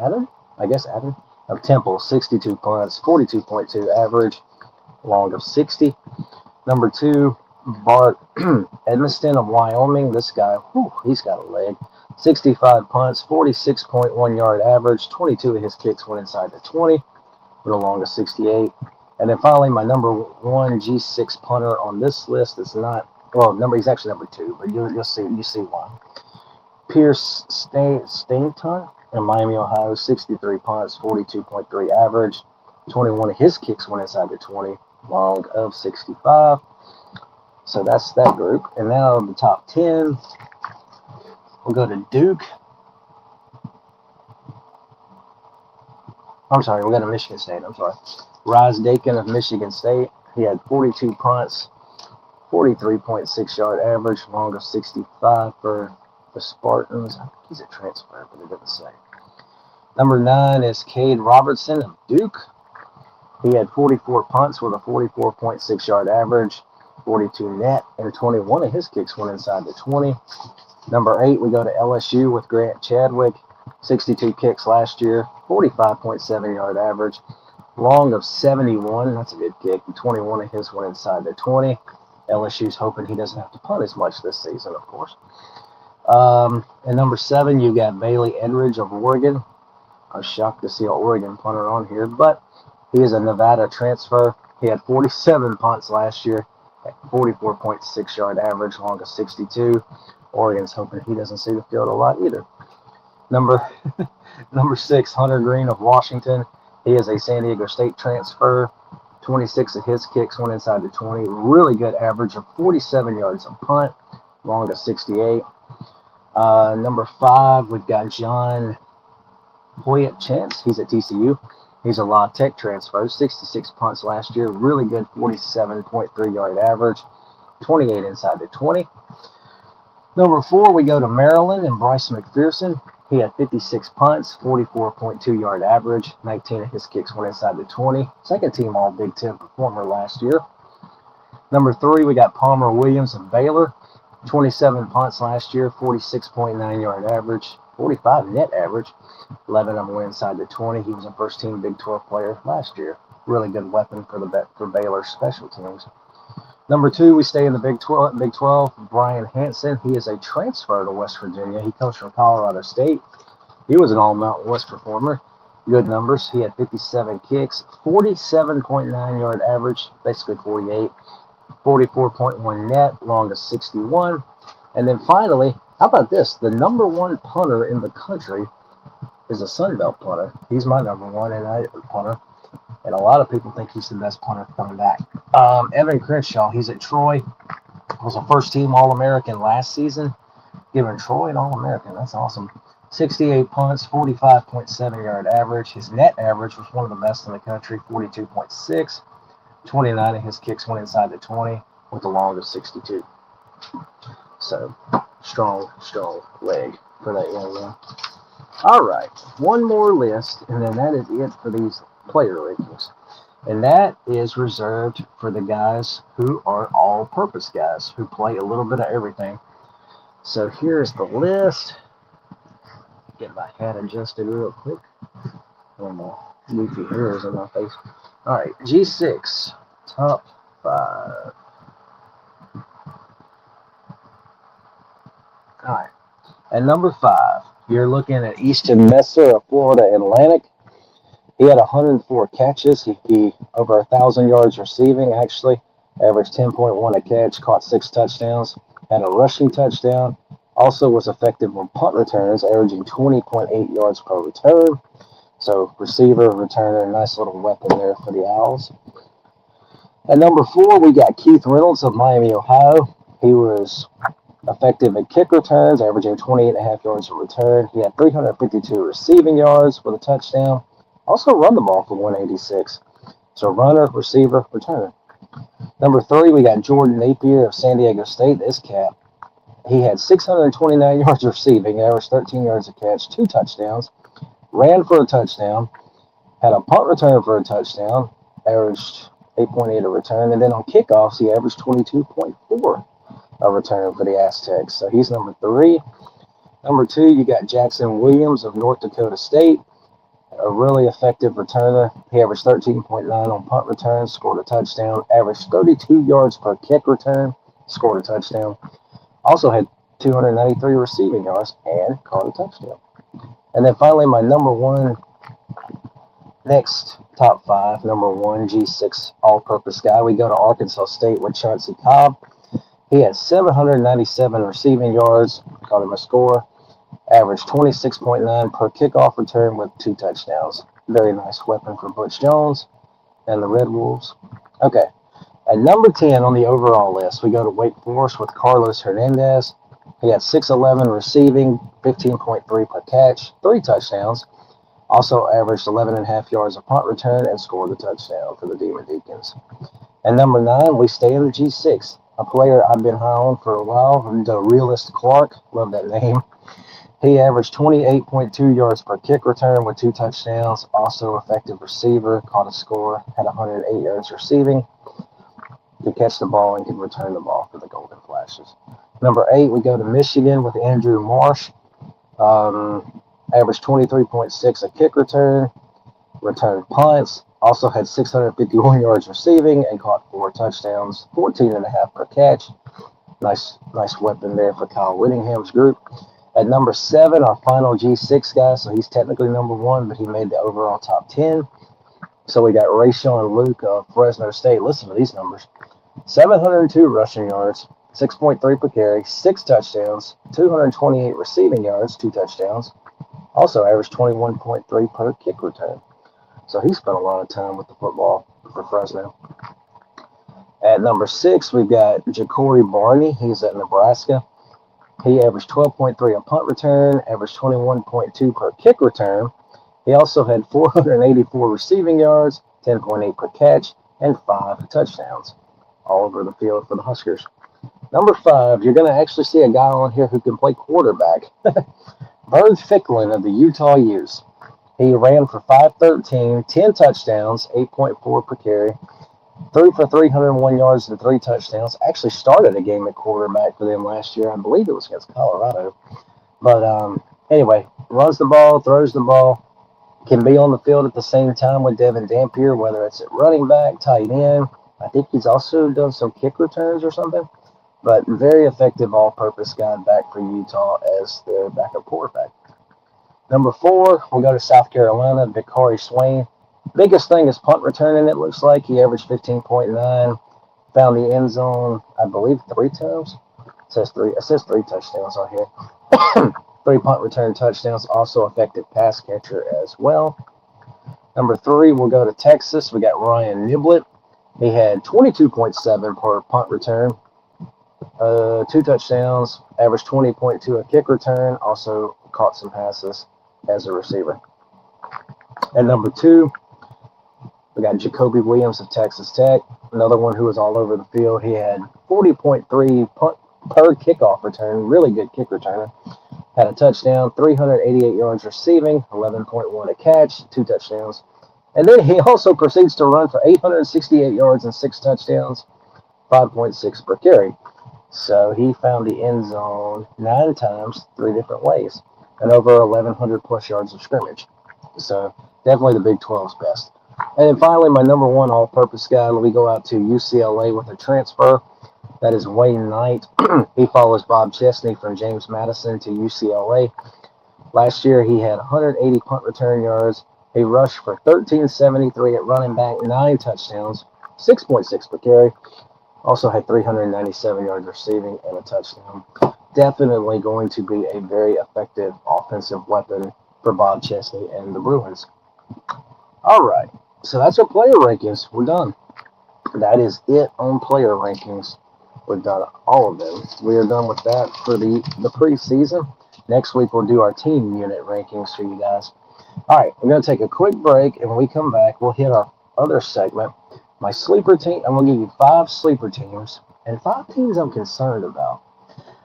Adam of Temple, 62 punts, 42.2 average, long of 60. Number 2, Bart Edmiston of Wyoming. This guy, he's got a leg. 65 punts, 46.1 yard average, 22 of his kicks went inside the 20, with a long of 68. And then finally, my number 1 G6 punter on this list is not, he's actually number 2, but you see why. Pierce Stainton in Miami, Ohio, 63 punts, 42.3 average. 21 of his kicks went inside the 20, long of 65. So that's that group. And now the top 10, we'll go to Duke. I'm sorry, we'll go to Michigan State. I'm sorry. Rise Dakin of Michigan State. He had 42 punts, 43.6 yard average, long of 65 for the Spartans. I think he's a transfer, but it doesn't say. Number 9 is Cade Robertson of Duke. He had 44 punts with a 44.6 yard average, 42 net, and 21 of his kicks went inside the 20. Number 8, we go to LSU with Grant Chadwick. 62 kicks last year, 45.7 yard average, long of 71. That's a good kick. And 21 of his went inside the 20. LSU's hoping he doesn't have to punt as much this season, of course. And number 7, you got Bailey Edridge of Oregon. I was shocked to see an Oregon punter on here, but he is a Nevada transfer. He had 47 punts last year at 44.6 yard average, long of 62. Oregon's hoping he doesn't see the field a lot either. Number 6, Hunter Green of Washington. He is a San Diego State transfer. 26 of his kicks went inside the 20. Really good average of 47 yards a punt, long of 68. Number 5, we've got John Hoyt Chance. He's at TCU. He's a La Tech transfer. 66 punts last year. Really good 47.3 yard average, 28 inside the 20. Number 4, we go to Maryland and Bryce McPherson. He had 56 punts, 44.2 yard average. 19 of his kicks went inside the 20. Second team All Big Ten performer last year. Number 3, we got Palmer Williams of Baylor. 27 punts last year, 46.9 yard average, 45 net average. 11 of them went inside the 20. He was a first team Big 12 player last year. Really good weapon for Baylor special teams. Number 2, we stay in the Big 12. Brian Hansen. He is a transfer to West Virginia. He comes from Colorado State. He was an All-Mountain West performer. Good numbers. He had 57 kicks, 47.9 yard average, basically 48, 44.1 net, long of 61. And then finally, how about this? The number 1 punter in the country is a Sun Belt punter. He's my number 1 punter. And a lot of people think he's the best punter coming back. Evan Crenshaw, he's at Troy. Was a first-team All-American last season. Giving Troy an All-American. That's awesome. 68 punts, 45.7 yard average. His net average was one of the best in the country, 42.6. 29 of his kicks went inside the 20 with a long of 62. So, strong leg for that young man. All right, one more list, and then that is it for these player rankings. And that is reserved for the guys who are all-purpose guys, who play a little bit of everything. So here's the list. Get my hat adjusted real quick. Oh, my goofy hairs in my face. All right, G6, top 5. All right, at number 5, you're looking at Easton Messer of Florida Atlantic. He had 104 catches. He over 1,000 yards receiving, actually. Averaged 10.1 a catch, caught 6 touchdowns, had a rushing touchdown. Also was effective on punt returns, averaging 20.8 yards per return. So receiver, returner, nice little weapon there for the Owls. At number 4, we got Keith Reynolds of Miami, Ohio. He was effective at kick returns, averaging 28.5 yards a return. He had 352 receiving yards with a touchdown. Also run the ball for 186. So runner, receiver, returner. Number 3, we got Jordan Napier of San Diego State. This cat, he had 629 yards receiving, averaged 13 yards a catch, 2 touchdowns, ran for a touchdown, had a punt return for a touchdown, averaged 8.8 a return, and then on kickoffs, he averaged 22.4 a return for the Aztecs. So he's number 3. Number 2, you got Jackson Williams of North Dakota State. A really effective returner. He averaged 13.9 on punt returns, scored a touchdown, averaged 32 yards per kick return, scored a touchdown. Also had 293 receiving yards and caught a touchdown. And then finally, my number 1, next top 5, number 1, G6 all-purpose guy. We go to Arkansas State with Chauncey Cobb. He had 797 receiving yards, caught him a score. Averaged 26.9 per kickoff return with 2 touchdowns. Very nice weapon for Butch Jones and the Red Wolves. Okay, at number 10 on the overall list, we go to Wake Forest with Carlos Hernandez. He had 6'11 receiving, 15.3 per catch, 3 touchdowns. Also averaged 11.5 yards a punt return and scored a touchdown for the Demon Deacons. At number 9, we stay in the G6. A player I've been high on for a while, the Realist Clark. Love that name. He averaged 28.2 yards per kick return with 2 touchdowns. Also effective receiver, caught a score, had 108 yards receiving. Could catch the ball and could return the ball for the Golden Flashes. Number 8, we go to Michigan with Andrew Marsh. Averaged 23.6 a kick return, returned punts. Also had 651 yards receiving and caught 4 touchdowns, 14.5 per catch. Nice weapon there for Kyle Whittingham's group. At number 7, our final G6 guy, so he's technically number 1, but he made the overall top 10. So we got Rayshon Luke of Fresno State. Listen to these numbers. 702 rushing yards, 6.3 per carry, 6 touchdowns, 228 receiving yards, 2 touchdowns. Also averaged 21.3 per kick return. So he spent a lot of time with the football for Fresno. At number 6, we've got Ja'Cory Barney. He's at Nebraska. He averaged 12.3 a punt return, averaged 21.2 per kick return. He also had 484 receiving yards, 10.8 per catch, and 5 touchdowns all over the field for the Huskers. Number 5, you're going to actually see a guy on here who can play quarterback. Vern Ficklin of the Utah Utes. He ran for 513, 10 touchdowns, 8.4 per carry, threw for 301 yards and 3 touchdowns. Actually started a game at quarterback for them last year. I believe it was against Colorado. But anyway, runs the ball, throws the ball, can be on the field at the same time with Devin Dampier, whether it's at running back, tight end. I think he's also done some kick returns or something. But very effective all-purpose guy back for Utah as their backup quarterback. Number 4, we'll go to South Carolina, Vicari Swain. Biggest thing is punt returning, it looks like. He averaged 15.9, found the end zone, I believe, 3 times. It says 3 touchdowns on here. 3 punt return touchdowns, also effective pass catcher as well. Number 3, we'll go to Texas. We got Ryan Niblett. He had 22.7 per punt return, 2 touchdowns, averaged 20.2 a kick return, also caught some passes as a receiver. At number 2, we got Jacoby Williams of Texas Tech, another one who was all over the field. He had 40.3 punt per kickoff return, really good kick returner. Had a touchdown, 388 yards receiving, 11.1 a catch, 2 touchdowns. And then he also proceeds to run for 868 yards and 6 touchdowns, 5.6 per carry. So he found the end zone 9 times, 3 different ways, and over 1,100 plus yards of scrimmage. So definitely the Big 12's best. And then finally, my number 1 all-purpose guy, we go out to UCLA with a transfer. That is Wayne Knight. He follows Bob Chesney from James Madison to UCLA. Last year, he had 180 punt return yards. He rushed for 1,373 at running back, 9 touchdowns, 6.6 per carry. Also had 397 yards receiving and a touchdown. Definitely going to be a very effective offensive weapon for Bob Chesney and the Bruins. All right, so that's our player rankings. We're done. That is it on player rankings. We've done all of them. We are done with that for the preseason. Next week, we'll do our team unit rankings for you guys. All right, we're going to take a quick break, and when we come back, we'll hit our other segment, my sleeper team. I'm going to give you 5 sleeper teams and 5 teams I'm concerned about.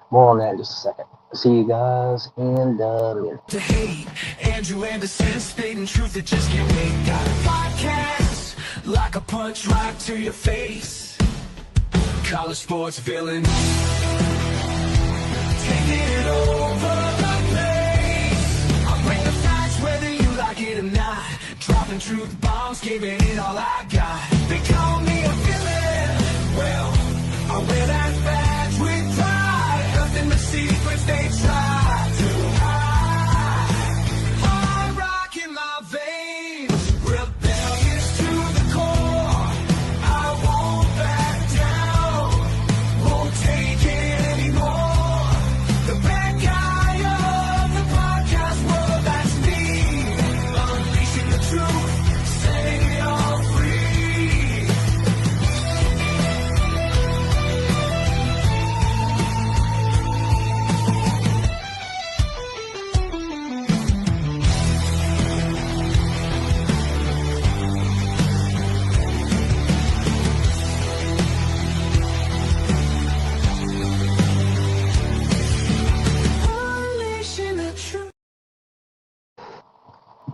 More on that in just a second. See you guys in the minute. To hate, Andrew Anderson, spitting truth that just can't wait. Got a podcast, like a punch right to your face. College sports villain, taking it over the place. I bring the facts whether you like it or not. Dropping truth bombs, giving it all I got. They call me a villain. Well, I wear that badge with pride. Nothing but secrets they try to hide. Hard rock in my veins, rebellious to the core. I won't back down, won't take it anymore. The bad guy of the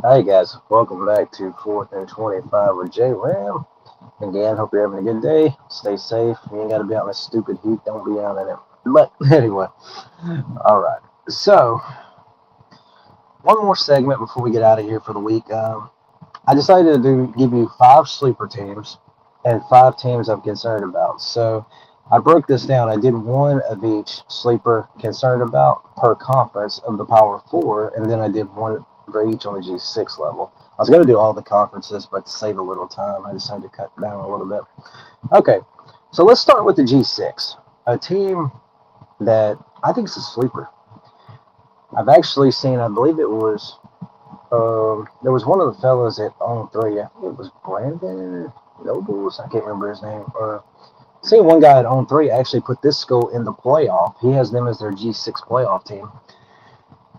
Hey guys, welcome back to 4th and 25 with J Ram. Again, hope you're having a good day. Stay safe. You ain't got to be out in this stupid heat. Don't be out in it. But anyway, all right. So, one more segment before we get out of here for the week. I decided to give you 5 sleeper teams and 5 teams I'm concerned about. So, I broke this down. I did one of each sleeper concerned about per conference of the Power 4, and then I did one for each on the G6 level. I was going to do all the conferences, but to save a little time, I decided to cut down a little bit. Okay, so let's start with the G6, a team that I think is a sleeper. I've actually seen, I believe it was, there was one of the fellows at On 3, I think it was Brandon Nobles, I can't remember his name, or seen one guy at On 3 actually put this school in the playoff. He has them as their G6 playoff team.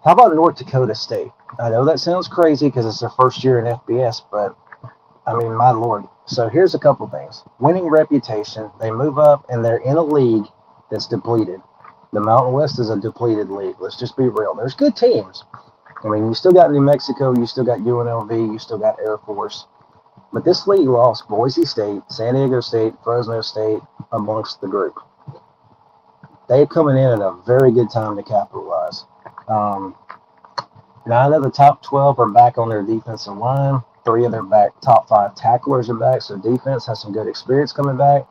How about North Dakota State? I know that sounds crazy because it's their first year in FBS, but I mean, my Lord. So here's a couple things. Winning reputation. They move up and they're in a league that's depleted. The Mountain West is a depleted league. Let's just be real. There's good teams. I mean, you still got New Mexico, you still got UNLV, you still got Air Force. But this league lost Boise State, San Diego State, Fresno State amongst the group. They're coming in at a very good time to capitalize. 9 of the top 12 are back on their defensive line. 3 of their top 5 tacklers are back, so defense has some good experience coming back.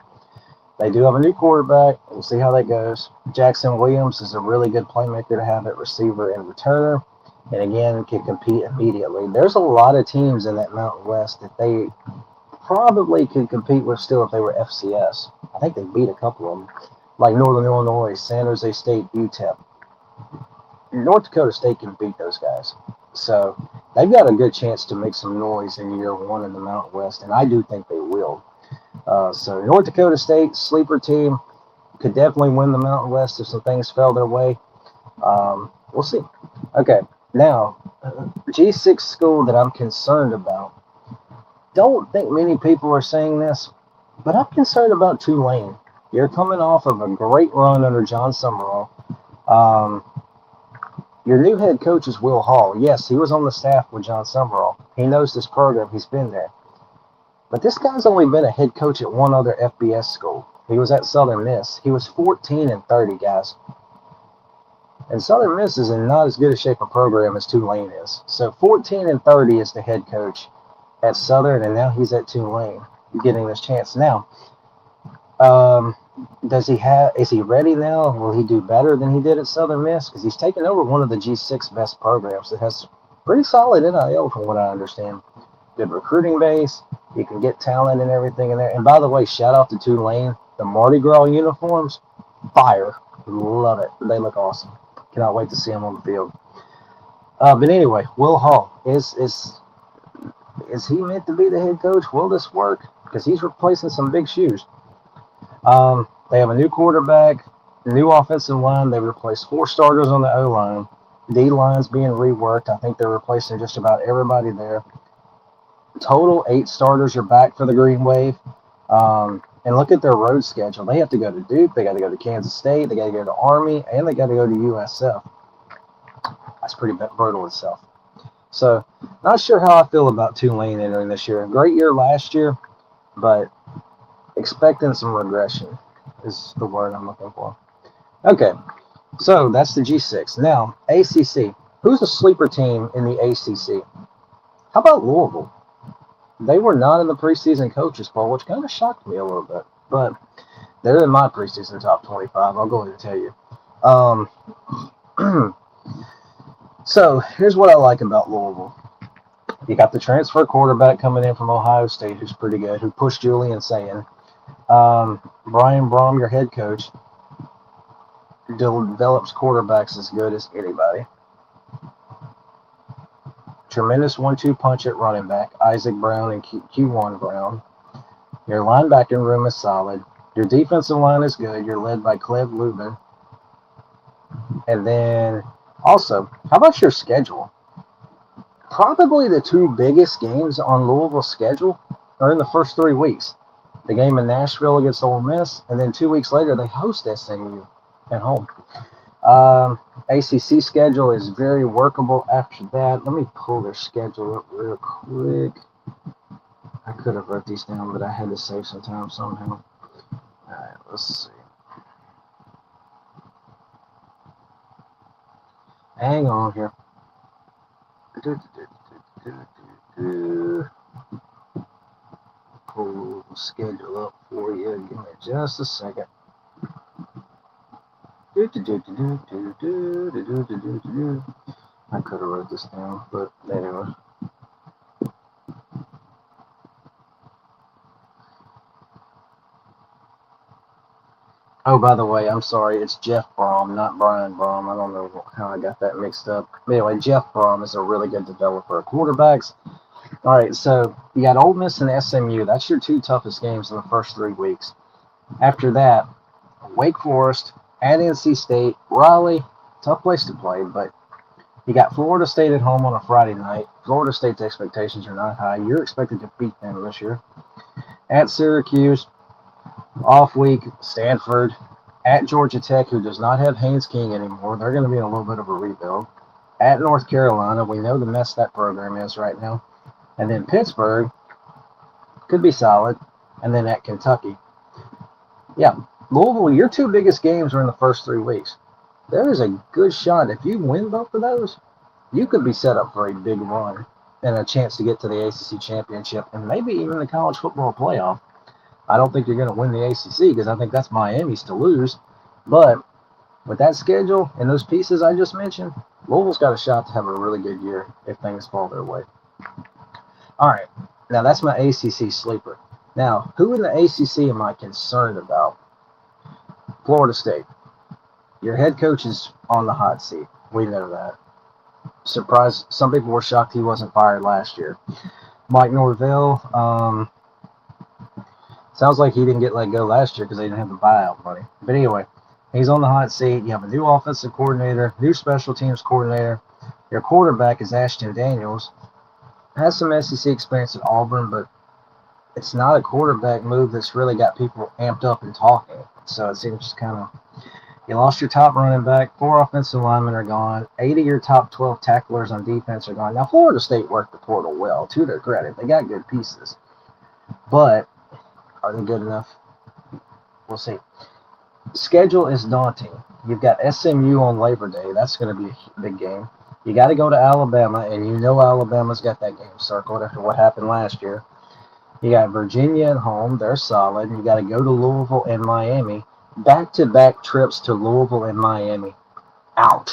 They do have a new quarterback. We'll see how that goes. Jackson Williams is a really good playmaker to have at receiver and returner, and again, can compete immediately. There's a lot of teams in that Mountain West that they probably could compete with still if they were FCS. I think they beat a couple of them, like Northern Illinois, San Jose State, UTEP. North Dakota State can beat those guys. So they've got a good chance to make some noise in year 1 in the Mountain West, and I do think they will. So North Dakota State, sleeper team, could definitely win the Mountain West if some things fell their way. We'll see. Okay, now, G6 school that I'm concerned about. Don't think many people are saying this, but I'm concerned about Tulane. You're coming off of a great run under John Summerall. Your new head coach is Will Hall. Yes, he was on the staff with John Summerall. He knows this program. He's been there. But this guy's only been a head coach at one other FBS school. He was at Southern Miss. He was 14-30, guys. And Southern Miss is in not as good a shape of program as Tulane is. So 14-30 is the head coach at Southern, and now he's at Tulane getting this chance. Now, is he ready now? Will he do better than he did at Southern Miss? Because he's taken over one of the G6 best programs that has pretty solid NIL from what I understand. Good recruiting base. You can get talent and everything in there. And by the way, shout out to Tulane. The Mardi Gras uniforms, fire. Love it. They look awesome. Cannot wait to see them on the field. But anyway, Will Hall. Is he meant to be the head coach? Will this work? Because he's replacing some big shoes. They have a new quarterback, new offensive line. They replaced 4 starters on the O-line. D-line's being reworked. I think they're replacing just about everybody there. Total 8 starters are back for the Green Wave. And look at their road schedule. They have to go to Duke. They got to go to Kansas State. They got to go to Army. And they got to go to USF. That's pretty brutal itself. So, not sure how I feel about Tulane entering this year. Great year last year, but expecting some regression is the word I'm looking for. Okay, so that's the G6. Now, ACC. Who's a sleeper team in the ACC? How about Louisville? They were not in the preseason coaches poll, which kind of shocked me a little bit. But they're in my preseason top 25. I'll go ahead and tell you. So here's what I like about Louisville. You got the transfer quarterback coming in from Ohio State, who's pretty good, who pushed Julian Sayin. Brian Brom, your head coach, develops quarterbacks as good as anybody. Tremendous 1-2 punch at running back, Isaac Brown and Q1 Brown. Your linebacking room is solid. Your defensive line is good. You're led by Cleve Lubin. And then, also, how about your schedule? Probably the 2 biggest games on Louisville's schedule are in the first 3 weeks. The game in Nashville against Ole Miss, and then 2 weeks later, they host SMU at home. ACC schedule is very workable after that. Let me pull their schedule up real quick. I could have wrote these down, but I had to save some time somehow. Alright, let's see. Hang on here. Pull the schedule up for you. Give me just a second. I could have wrote this down, but anyway. Oh, by the way, I'm sorry. It's Jeff Brom, not Brian Brom. I don't know how I got that mixed up. But anyway, Jeff Brom is a really good developer of quarterbacks. All right, so you got Ole Miss and SMU. That's your two toughest games in the first 3 weeks. After that, Wake Forest, at NC State, Raleigh, tough place to play, but you got Florida State at home on a Friday night. Florida State's expectations are not high. You're expected to beat them this year. At Syracuse, off week, Stanford. At Georgia Tech, who does not have Haynes King anymore. They're going to be in a little bit of a rebuild. At North Carolina, we know the mess that program is right now. And then Pittsburgh could be solid. And then at Kentucky. Yeah, Louisville, your two biggest games are in the first 3 weeks. There is a good shot. If you win both of those, you could be set up for a big run and a chance to get to the ACC championship and maybe even the college football playoff. I don't think you're going to win the ACC because I think that's Miami's to lose. But with that schedule and those pieces I just mentioned, Louisville's got a shot to have a really good year if things fall their way. All right, now that's my ACC sleeper. Now, who in the ACC am I concerned about? Florida State. Your head coach is on the hot seat. We know that. Surprised. Some people were shocked he wasn't fired last year. Mike Norvell, sounds like he didn't get let go last year because they didn't have the buyout money. But anyway, he's on the hot seat. You have a new offensive coordinator, new special teams coordinator. Your quarterback is Ashton Daniels. Has some SEC experience at Auburn, but it's not a quarterback move that's really got people amped up and talking. So it seems kind of, you lost your top running back, 4 offensive linemen are gone, 8 of your top 12 tacklers on defense are gone. Now, Florida State worked the portal well, to their credit. They got good pieces. But are they good enough? We'll see. Schedule is daunting. You've got SMU on Labor Day. That's going to be a big game. You got to go to Alabama, and you know Alabama's got that game circled after what happened last year. You got Virginia at home. They're solid. You got to go to Louisville and Miami. Back-to-back trips to Louisville and Miami. Ouch.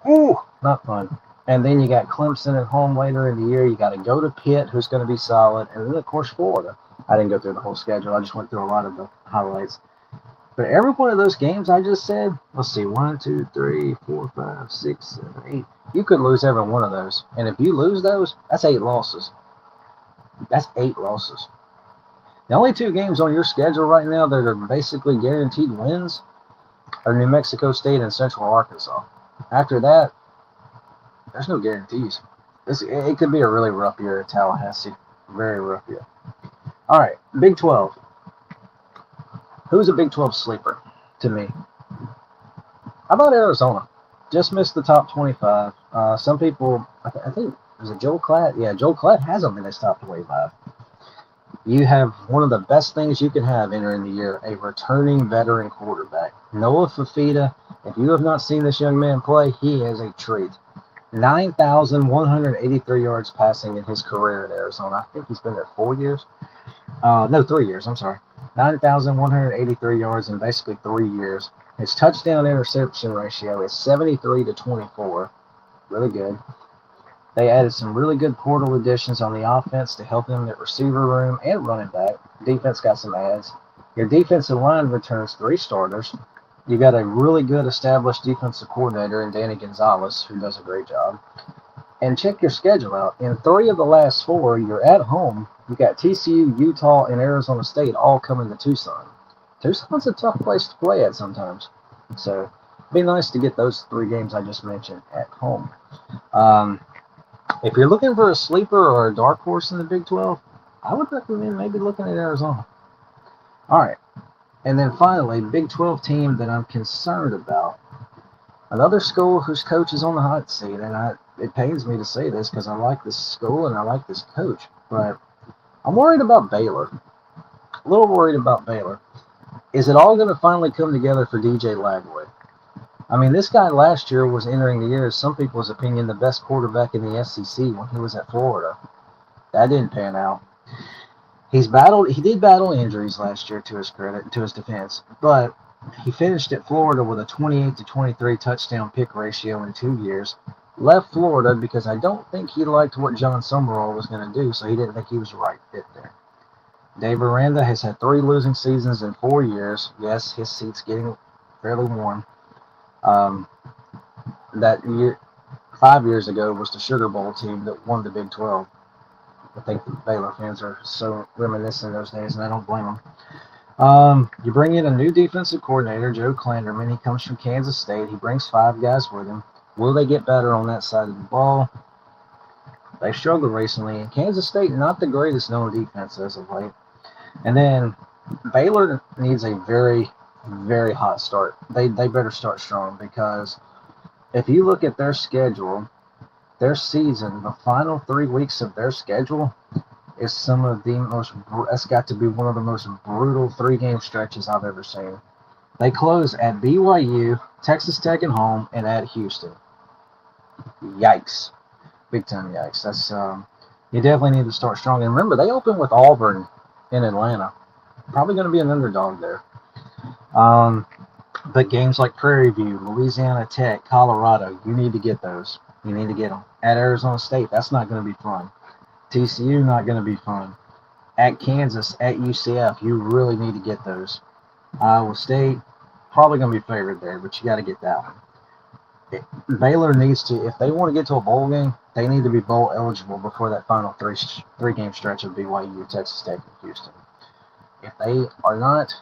Ooh, not fun. And then you got Clemson at home later in the year. You got to go to Pitt, who's going to be solid. And then, of course, Florida. I didn't go through the whole schedule. I just went through a lot of the highlights. But every one of those games I just said, let's see, 1, 2, 3, 4, 5, 6, 7, 8. You could lose every one of those. And if you lose those, that's 8 losses. That's 8 losses. The only 2 games on your schedule right now that are basically guaranteed wins are New Mexico State and Central Arkansas. After that, there's no guarantees. It could be a really rough year at Tallahassee. Very rough year. All right, Big 12. Who's a Big 12 sleeper to me? How about Arizona? Just missed the top 25. Some people, I think, was it Joel Klatt? Yeah, Joel Klatt hasn't been his top 25. You have one of the best things you can have entering the year, a returning veteran quarterback. Noah Fafita, if you have not seen this young man play, he is a treat. 9,183 yards passing in his career at Arizona. I think he's been there 4 years. 3 years, I'm sorry. 9,183 yards in basically 3 years. His touchdown-interception ratio is 73-24. Really good. They added some really good portal additions on the offense to help them at receiver room and running back. Defense got some adds. Your defensive line returns 3 starters. You got a really good established defensive coordinator in Danny Gonzalez, who does a great job. And check your schedule out. In 3 of the last 4, you're at home. You got TCU, Utah, and Arizona State all coming to Tucson. Tucson's a tough place to play at sometimes. So it'd be nice to get those 3 games I just mentioned at home. If you're looking for a sleeper or a dark horse in the Big 12, I would recommend maybe looking at Arizona. All right. And then finally, Big 12 team that I'm concerned about. Another school whose coach is on the hot seat, and it pains me to say this because I like this school and I like this coach, but I'm worried about Baylor. A little worried about Baylor. Is it all going to finally come together for DJ Lagway? I mean, this guy last year was entering the year, as some people's opinion, the best quarterback in the SEC when he was at Florida. That didn't pan out. He did battle injuries last year, to his credit, to his defense, but he finished at Florida with a 28-23 touchdown pick ratio in 2 years. Left Florida because I don't think he liked what John Summerall was going to do, so he didn't think he was the right fit there. Dave Aranda has had 3 losing seasons in 4 years. Yes, his seat's getting fairly warm. That year, 5 years ago, was the Sugar Bowl team that won the Big 12. I think the Baylor fans are so reminiscent of those days, and I don't blame them. You bring in a new defensive coordinator, Joe Klanderman. He comes from Kansas State. He brings 5 guys with him. Will they get better on that side of the ball? They struggled recently, and Kansas State not the greatest known defense as of late. And then Baylor needs a very, very hot start. They better start strong, because if you look at their schedule, their season, the final 3 weeks of their schedule is some of the most, that's got to be one of the most brutal 3-game stretches I've ever seen. They close at BYU, Texas Tech at home, and at Houston. Yikes. Big time yikes. That's you definitely need to start strong. And remember, they open with Auburn in Atlanta. Probably going to be an underdog there. But games like Prairie View, Louisiana Tech, Colorado, you need to get those. You need to get them. At Arizona State, that's not going to be fun. TCU, not going to be fun. At Kansas, at UCF, you really need to get those. Iowa State, probably going to be favored there, but you got to get that one. Baylor needs to, if they want to get to a bowl game, they need to be bowl eligible before that final three-game stretch of BYU, Texas Tech, and Houston. If they are not,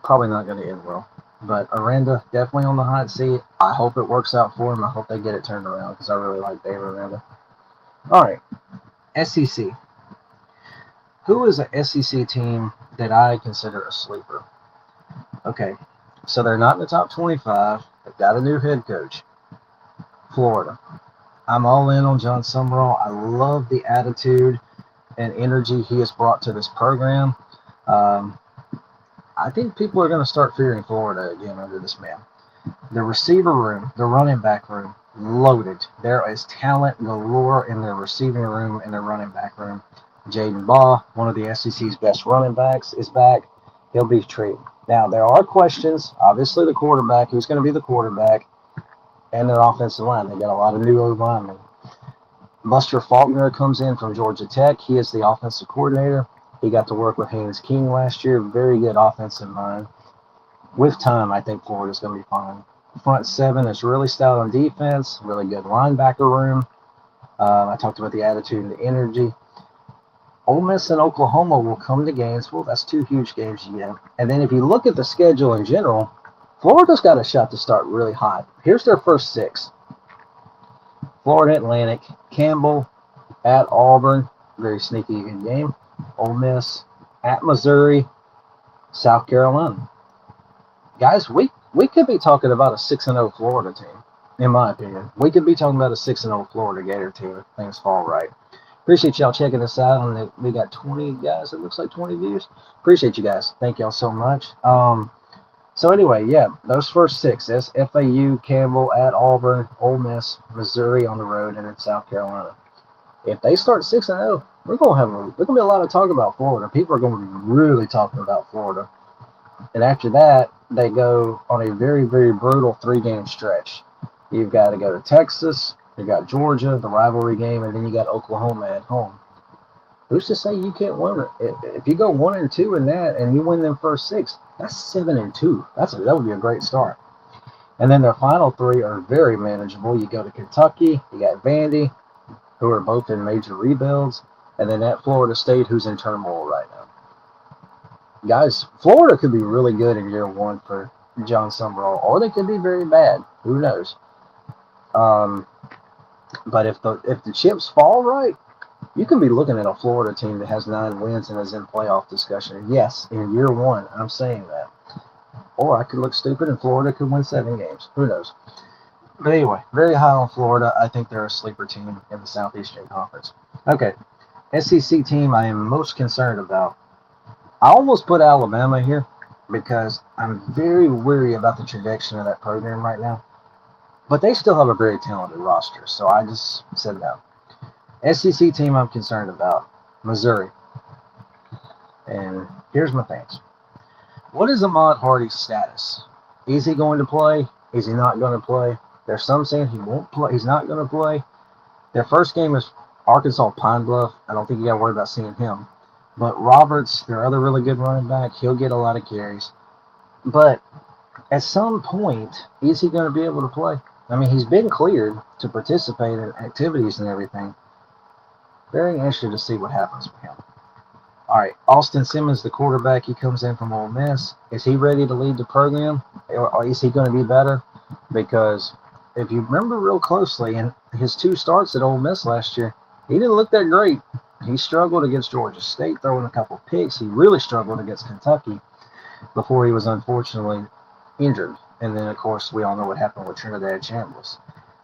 probably not going to end well. But Aranda, definitely on the hot seat. I hope it works out for him. I hope they get it turned around, because I really like Dave Aranda. All right, SEC. Who is an SEC team that I consider a sleeper? Okay, so they're not in the top 25. They've got a new head coach. Florida. I'm all in on John Summerall. I love the attitude and energy he has brought to this program. I think people are going to start fearing Florida again under this man. The receiver room, the running back room, loaded. There is talent galore in their receiving room and their running back room. Jaden Baugh, one of the SEC's best running backs, is back. He'll be treated. Now, there are questions. Obviously, the quarterback, who's going to be the quarterback, and their offensive line. They got a lot of new O-linemen. Buster Faulkner comes in from Georgia Tech. He is the offensive coordinator. He got to work with Haynes King last year. Very good offensive mind. With time, I think Florida's going to be fine. Front 7 is really stout on defense. Really good linebacker room. I talked about the attitude and the energy. Ole Miss and Oklahoma will come to Gainesville. That's 2 huge games you get. And then if you look at the schedule in general, Florida's got a shot to start really hot. Here's their first 6. Florida Atlantic, Campbell, at Auburn, very sneaky good game. Ole Miss, at Missouri, South Carolina. Guys, we could be talking about a 6-0 Florida team, in my opinion. We could be talking about a 6-0 Florida Gator team if things fall right. Appreciate y'all checking us out. And we got 20 guys. It looks like 20 views. Appreciate you guys. Thank y'all so much. So anyway, yeah, those first 6. That's FAU, Campbell, at Auburn, Ole Miss, Missouri on the road, and then South Carolina. If they start 6-0, there's gonna be a lot of talk about Florida. People are going to be really talking about Florida. And after that, they go on a very, very brutal 3-game stretch. You've got to go to Texas. You got Georgia, the rivalry game, and then you got Oklahoma at home. Who's to say you can't win it? If you go 1-2 in that, and you win them first 6, that's 7-2. That would be a great start. And then their final 3 are very manageable. You go to Kentucky, you got Vandy, who are both in major rebuilds, and then at Florida State, who's in turmoil right now. Guys, Florida could be really good in year 1 for John Summerall, or they could be very bad. Who knows? But if the chips fall right, you can be looking at a Florida team that has 9 wins and is in playoff discussion. Yes, in year 1, I'm saying that. Or I could look stupid and Florida could win 7 games. Who knows? But anyway, very high on Florida. I think they're a sleeper team in the Southeastern Conference. Okay, SEC team I am most concerned about. I almost put Alabama here because I'm very weary about the trajectory of that program right now. But they still have a very talented roster, so I just said no. SEC team I'm concerned about, Missouri. And here's my things. What is Ahmad Hardy's status? Is he going to play? Is he not going to play? There's some saying he won't play. He's not going to play. Their first game is Arkansas Pine Bluff. I don't think you got to worry about seeing him. But Roberts, their other really good running back, he'll get a lot of carries. But at some point, is he going to be able to play? I mean, he's been cleared to participate in activities and everything. Very interested to see what happens with him. All right, Austin Simmons, the quarterback, he comes in from Ole Miss. Is he ready to lead the program, or is he going to be better? Because if you remember real closely, in his 2 starts at Ole Miss last year, he didn't look that great. He struggled against Georgia State, throwing a couple picks. He really struggled against Kentucky before he was unfortunately injured. And then, of course, we all know what happened with Trinidad Chambliss.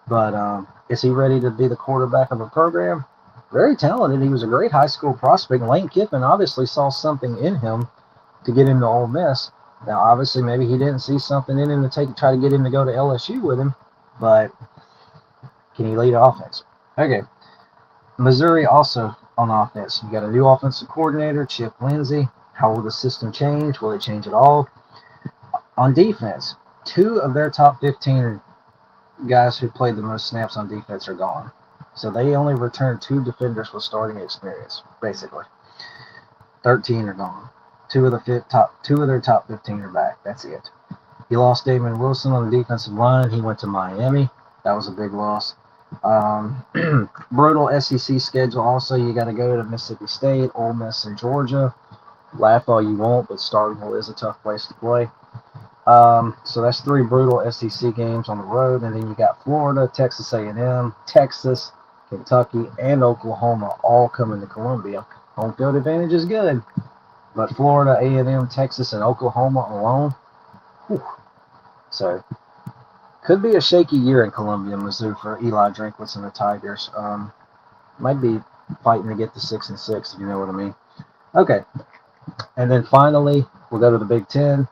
But is he ready to be the quarterback of a program? Very talented. He was a great high school prospect. Lane Kiffin obviously saw something in him to get him to Ole Miss. Now, obviously, maybe he didn't see something in him to try to get him to go to LSU with him. But can he lead offense? Okay. Missouri also on offense. You got a new offensive coordinator, Chip Lindsey. How will the system change? Will it change at all? On defense, 2 of their top 15 guys who played the most snaps on defense are gone. So they only returned 2 defenders with starting experience, basically. 13 are gone. 2 of their top 15 are back. That's it. You lost Damon Wilson on the defensive line. He went to Miami. That was a big loss. Brutal SEC schedule. Also, you got to go to Mississippi State, Ole Miss, and Georgia. Laugh all you want, but Starkville is a tough place to play. So that's 3 brutal SEC games on the road, and then you got Florida, Texas A&M, Texas, Kentucky, and Oklahoma all coming to Columbia. Home field advantage is good, but Florida, A&M, Texas, and Oklahoma alone, whew. So could be a shaky year in Columbia, Missouri for Eli Drinkwitz and the Tigers. Might be fighting to get to 6-6, if you know what I mean. Okay, and then finally we'll go to the Big Ten.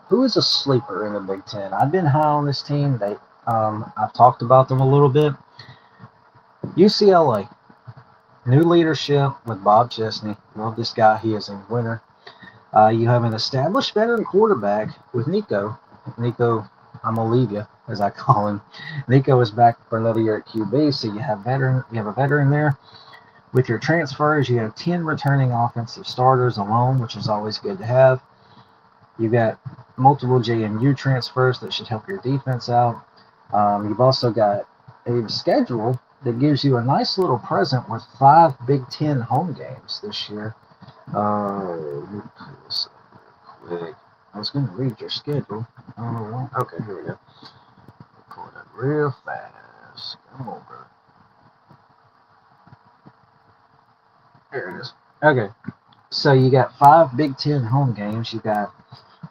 Who is a sleeper in the Big Ten? I've been high on this team. I've talked about them a little bit. UCLA, new leadership with Bob Chesney. Love this guy. He is a winner. You have an established veteran quarterback with Nico. Nico, I'm gonna leave you, as I call him. Nico is back for another year at QB, so you have a veteran there. With your transfers, you have 10 returning offensive starters alone, which is always good to have. You've got multiple JMU transfers that should help your defense out. You've also got a schedule that gives you a nice little present with 5 Big Ten home games this year. Let me pull this up real quick. I was going to read your schedule. I don't know why. Okay, here we go. Pull it up real fast. Come on, bro. There it is. Okay, so you got 5 Big Ten home games. You got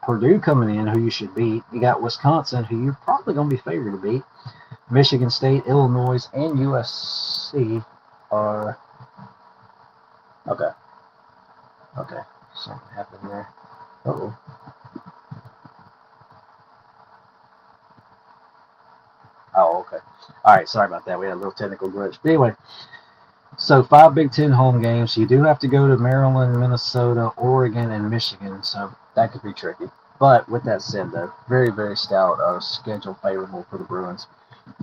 Purdue coming in, who you should beat. You got Wisconsin, who you're probably going to be favored to beat. Michigan State, Illinois, and USC are... Okay. Something happened there. Uh-oh. Oh, okay. All right, sorry about that. We had a little technical glitch. But anyway, so 5 Big Ten home games. You do have to go to Maryland, Minnesota, Oregon, and Michigan, so that could be tricky. But with that said, though, very, very stout schedule favorable for the Bruins.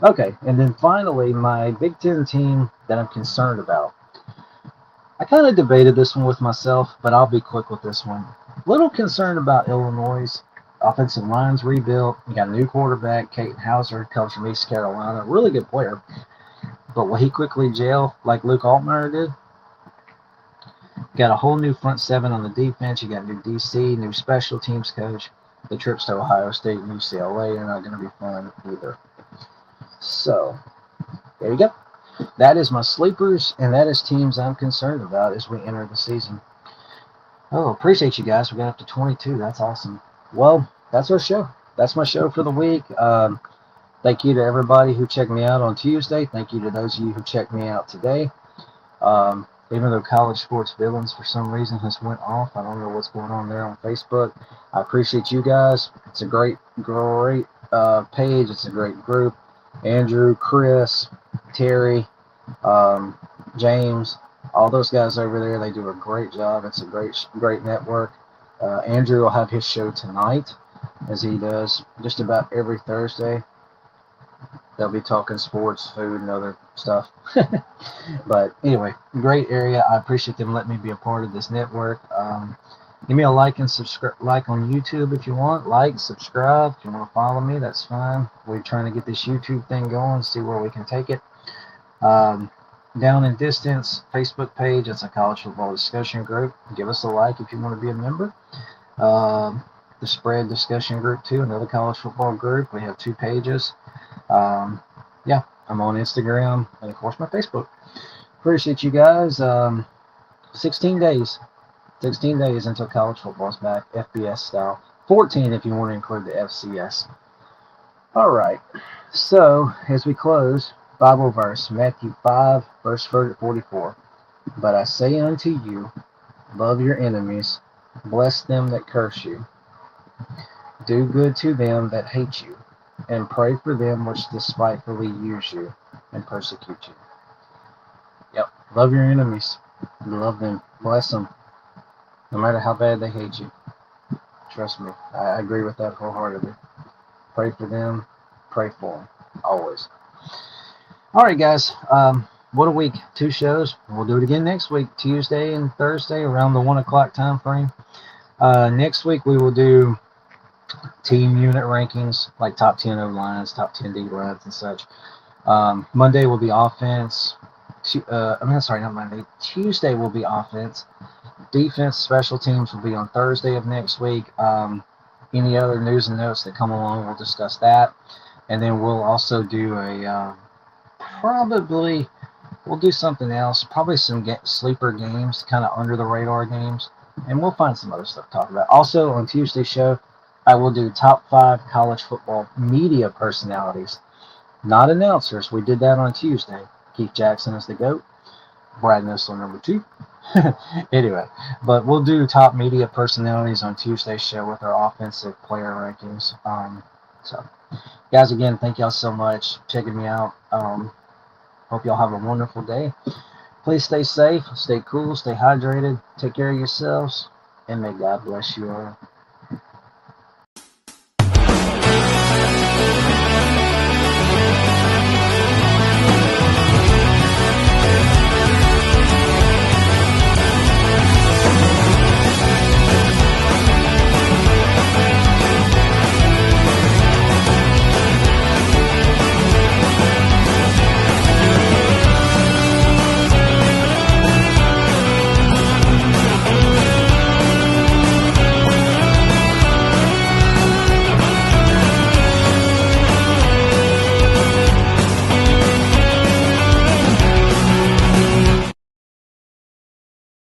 Okay, and then finally, my Big Ten team that I'm concerned about. I kind of debated this one with myself, but I'll be quick with this one. Little concerned about Illinois. Offensive line's rebuilt. You got a new quarterback, Caden Hauser, comes from East Carolina. Really good player. But will he quickly jail like Luke Altmaier did? Got a whole new front 7 on the defense. You got new DC, new special teams coach. The trips to Ohio State and UCLA are not going to be fun either. So, there you go. That is my sleepers, and that is teams I'm concerned about as we enter the season. Oh, appreciate you guys. We got up to 22. That's awesome. well, that's our show. That's my show for the week. Thank you to everybody who checked me out on Tuesday. Thank you to those of you who checked me out today. Even though College Sports Villains for some reason has went off, I don't know what's going on there on Facebook. I appreciate you guys. It's a great page. It's a great group. Andrew, Chris, Terry, James, all those guys over there, they do a great job. It's a great network. Andrew will have his show tonight, as he does just about every Thursday. They'll be talking sports, food, and other stuff. But anyway, great area. I appreciate them letting me be a part of this network. Give me a like and subscribe. Like on YouTube if you want. Like, subscribe. If you want to follow me, that's fine. We're trying to get this YouTube thing going, see where we can take it. Down in distance, Facebook page. It's a college football discussion group. Give us a like if you want to be a member. The Spread discussion group too, another college football group. We have 2 pages. Yeah, I'm on Instagram and of course my Facebook. Appreciate you guys. 16 days until college football's back, FBS style. 14 if you want to include the FCS. All right. So as we close, Bible verse, Matthew 5, verse 44. But I say unto you, love your enemies, bless them that curse you, do good to them that hate you, and pray for them which despitefully use you and persecute you. Yep. Love your enemies. Love them. Bless them. No matter how bad they hate you. Trust me. I agree with that wholeheartedly. Pray for them. Pray for them. Always. All right, guys. What a week. 2 shows. We'll do it again next week. Tuesday and Thursday around the 1 o'clock time frame. Next week we will do team unit rankings, like top 10 O lines, top 10 D lines, and such. Monday will be offense. Not Monday. Tuesday will be offense. Defense, special teams will be on Thursday of next week. Any other news and notes that come along, we'll discuss that. And then we'll also do we'll do something else. Probably some sleeper games, kind of under the radar games. And we'll find some other stuff to talk about. Also, on Tuesday's show, I will do top 5 college football media personalities, not announcers. We did that on Tuesday. Keith Jackson is the GOAT. Brad Nessler number 2. Anyway, but we'll do top media personalities on Tuesday's show with our offensive player rankings. So, guys, again, thank y'all so much for checking me out. Hope y'all have a wonderful day. Please stay safe, stay cool, stay hydrated, take care of yourselves, and may God bless you all.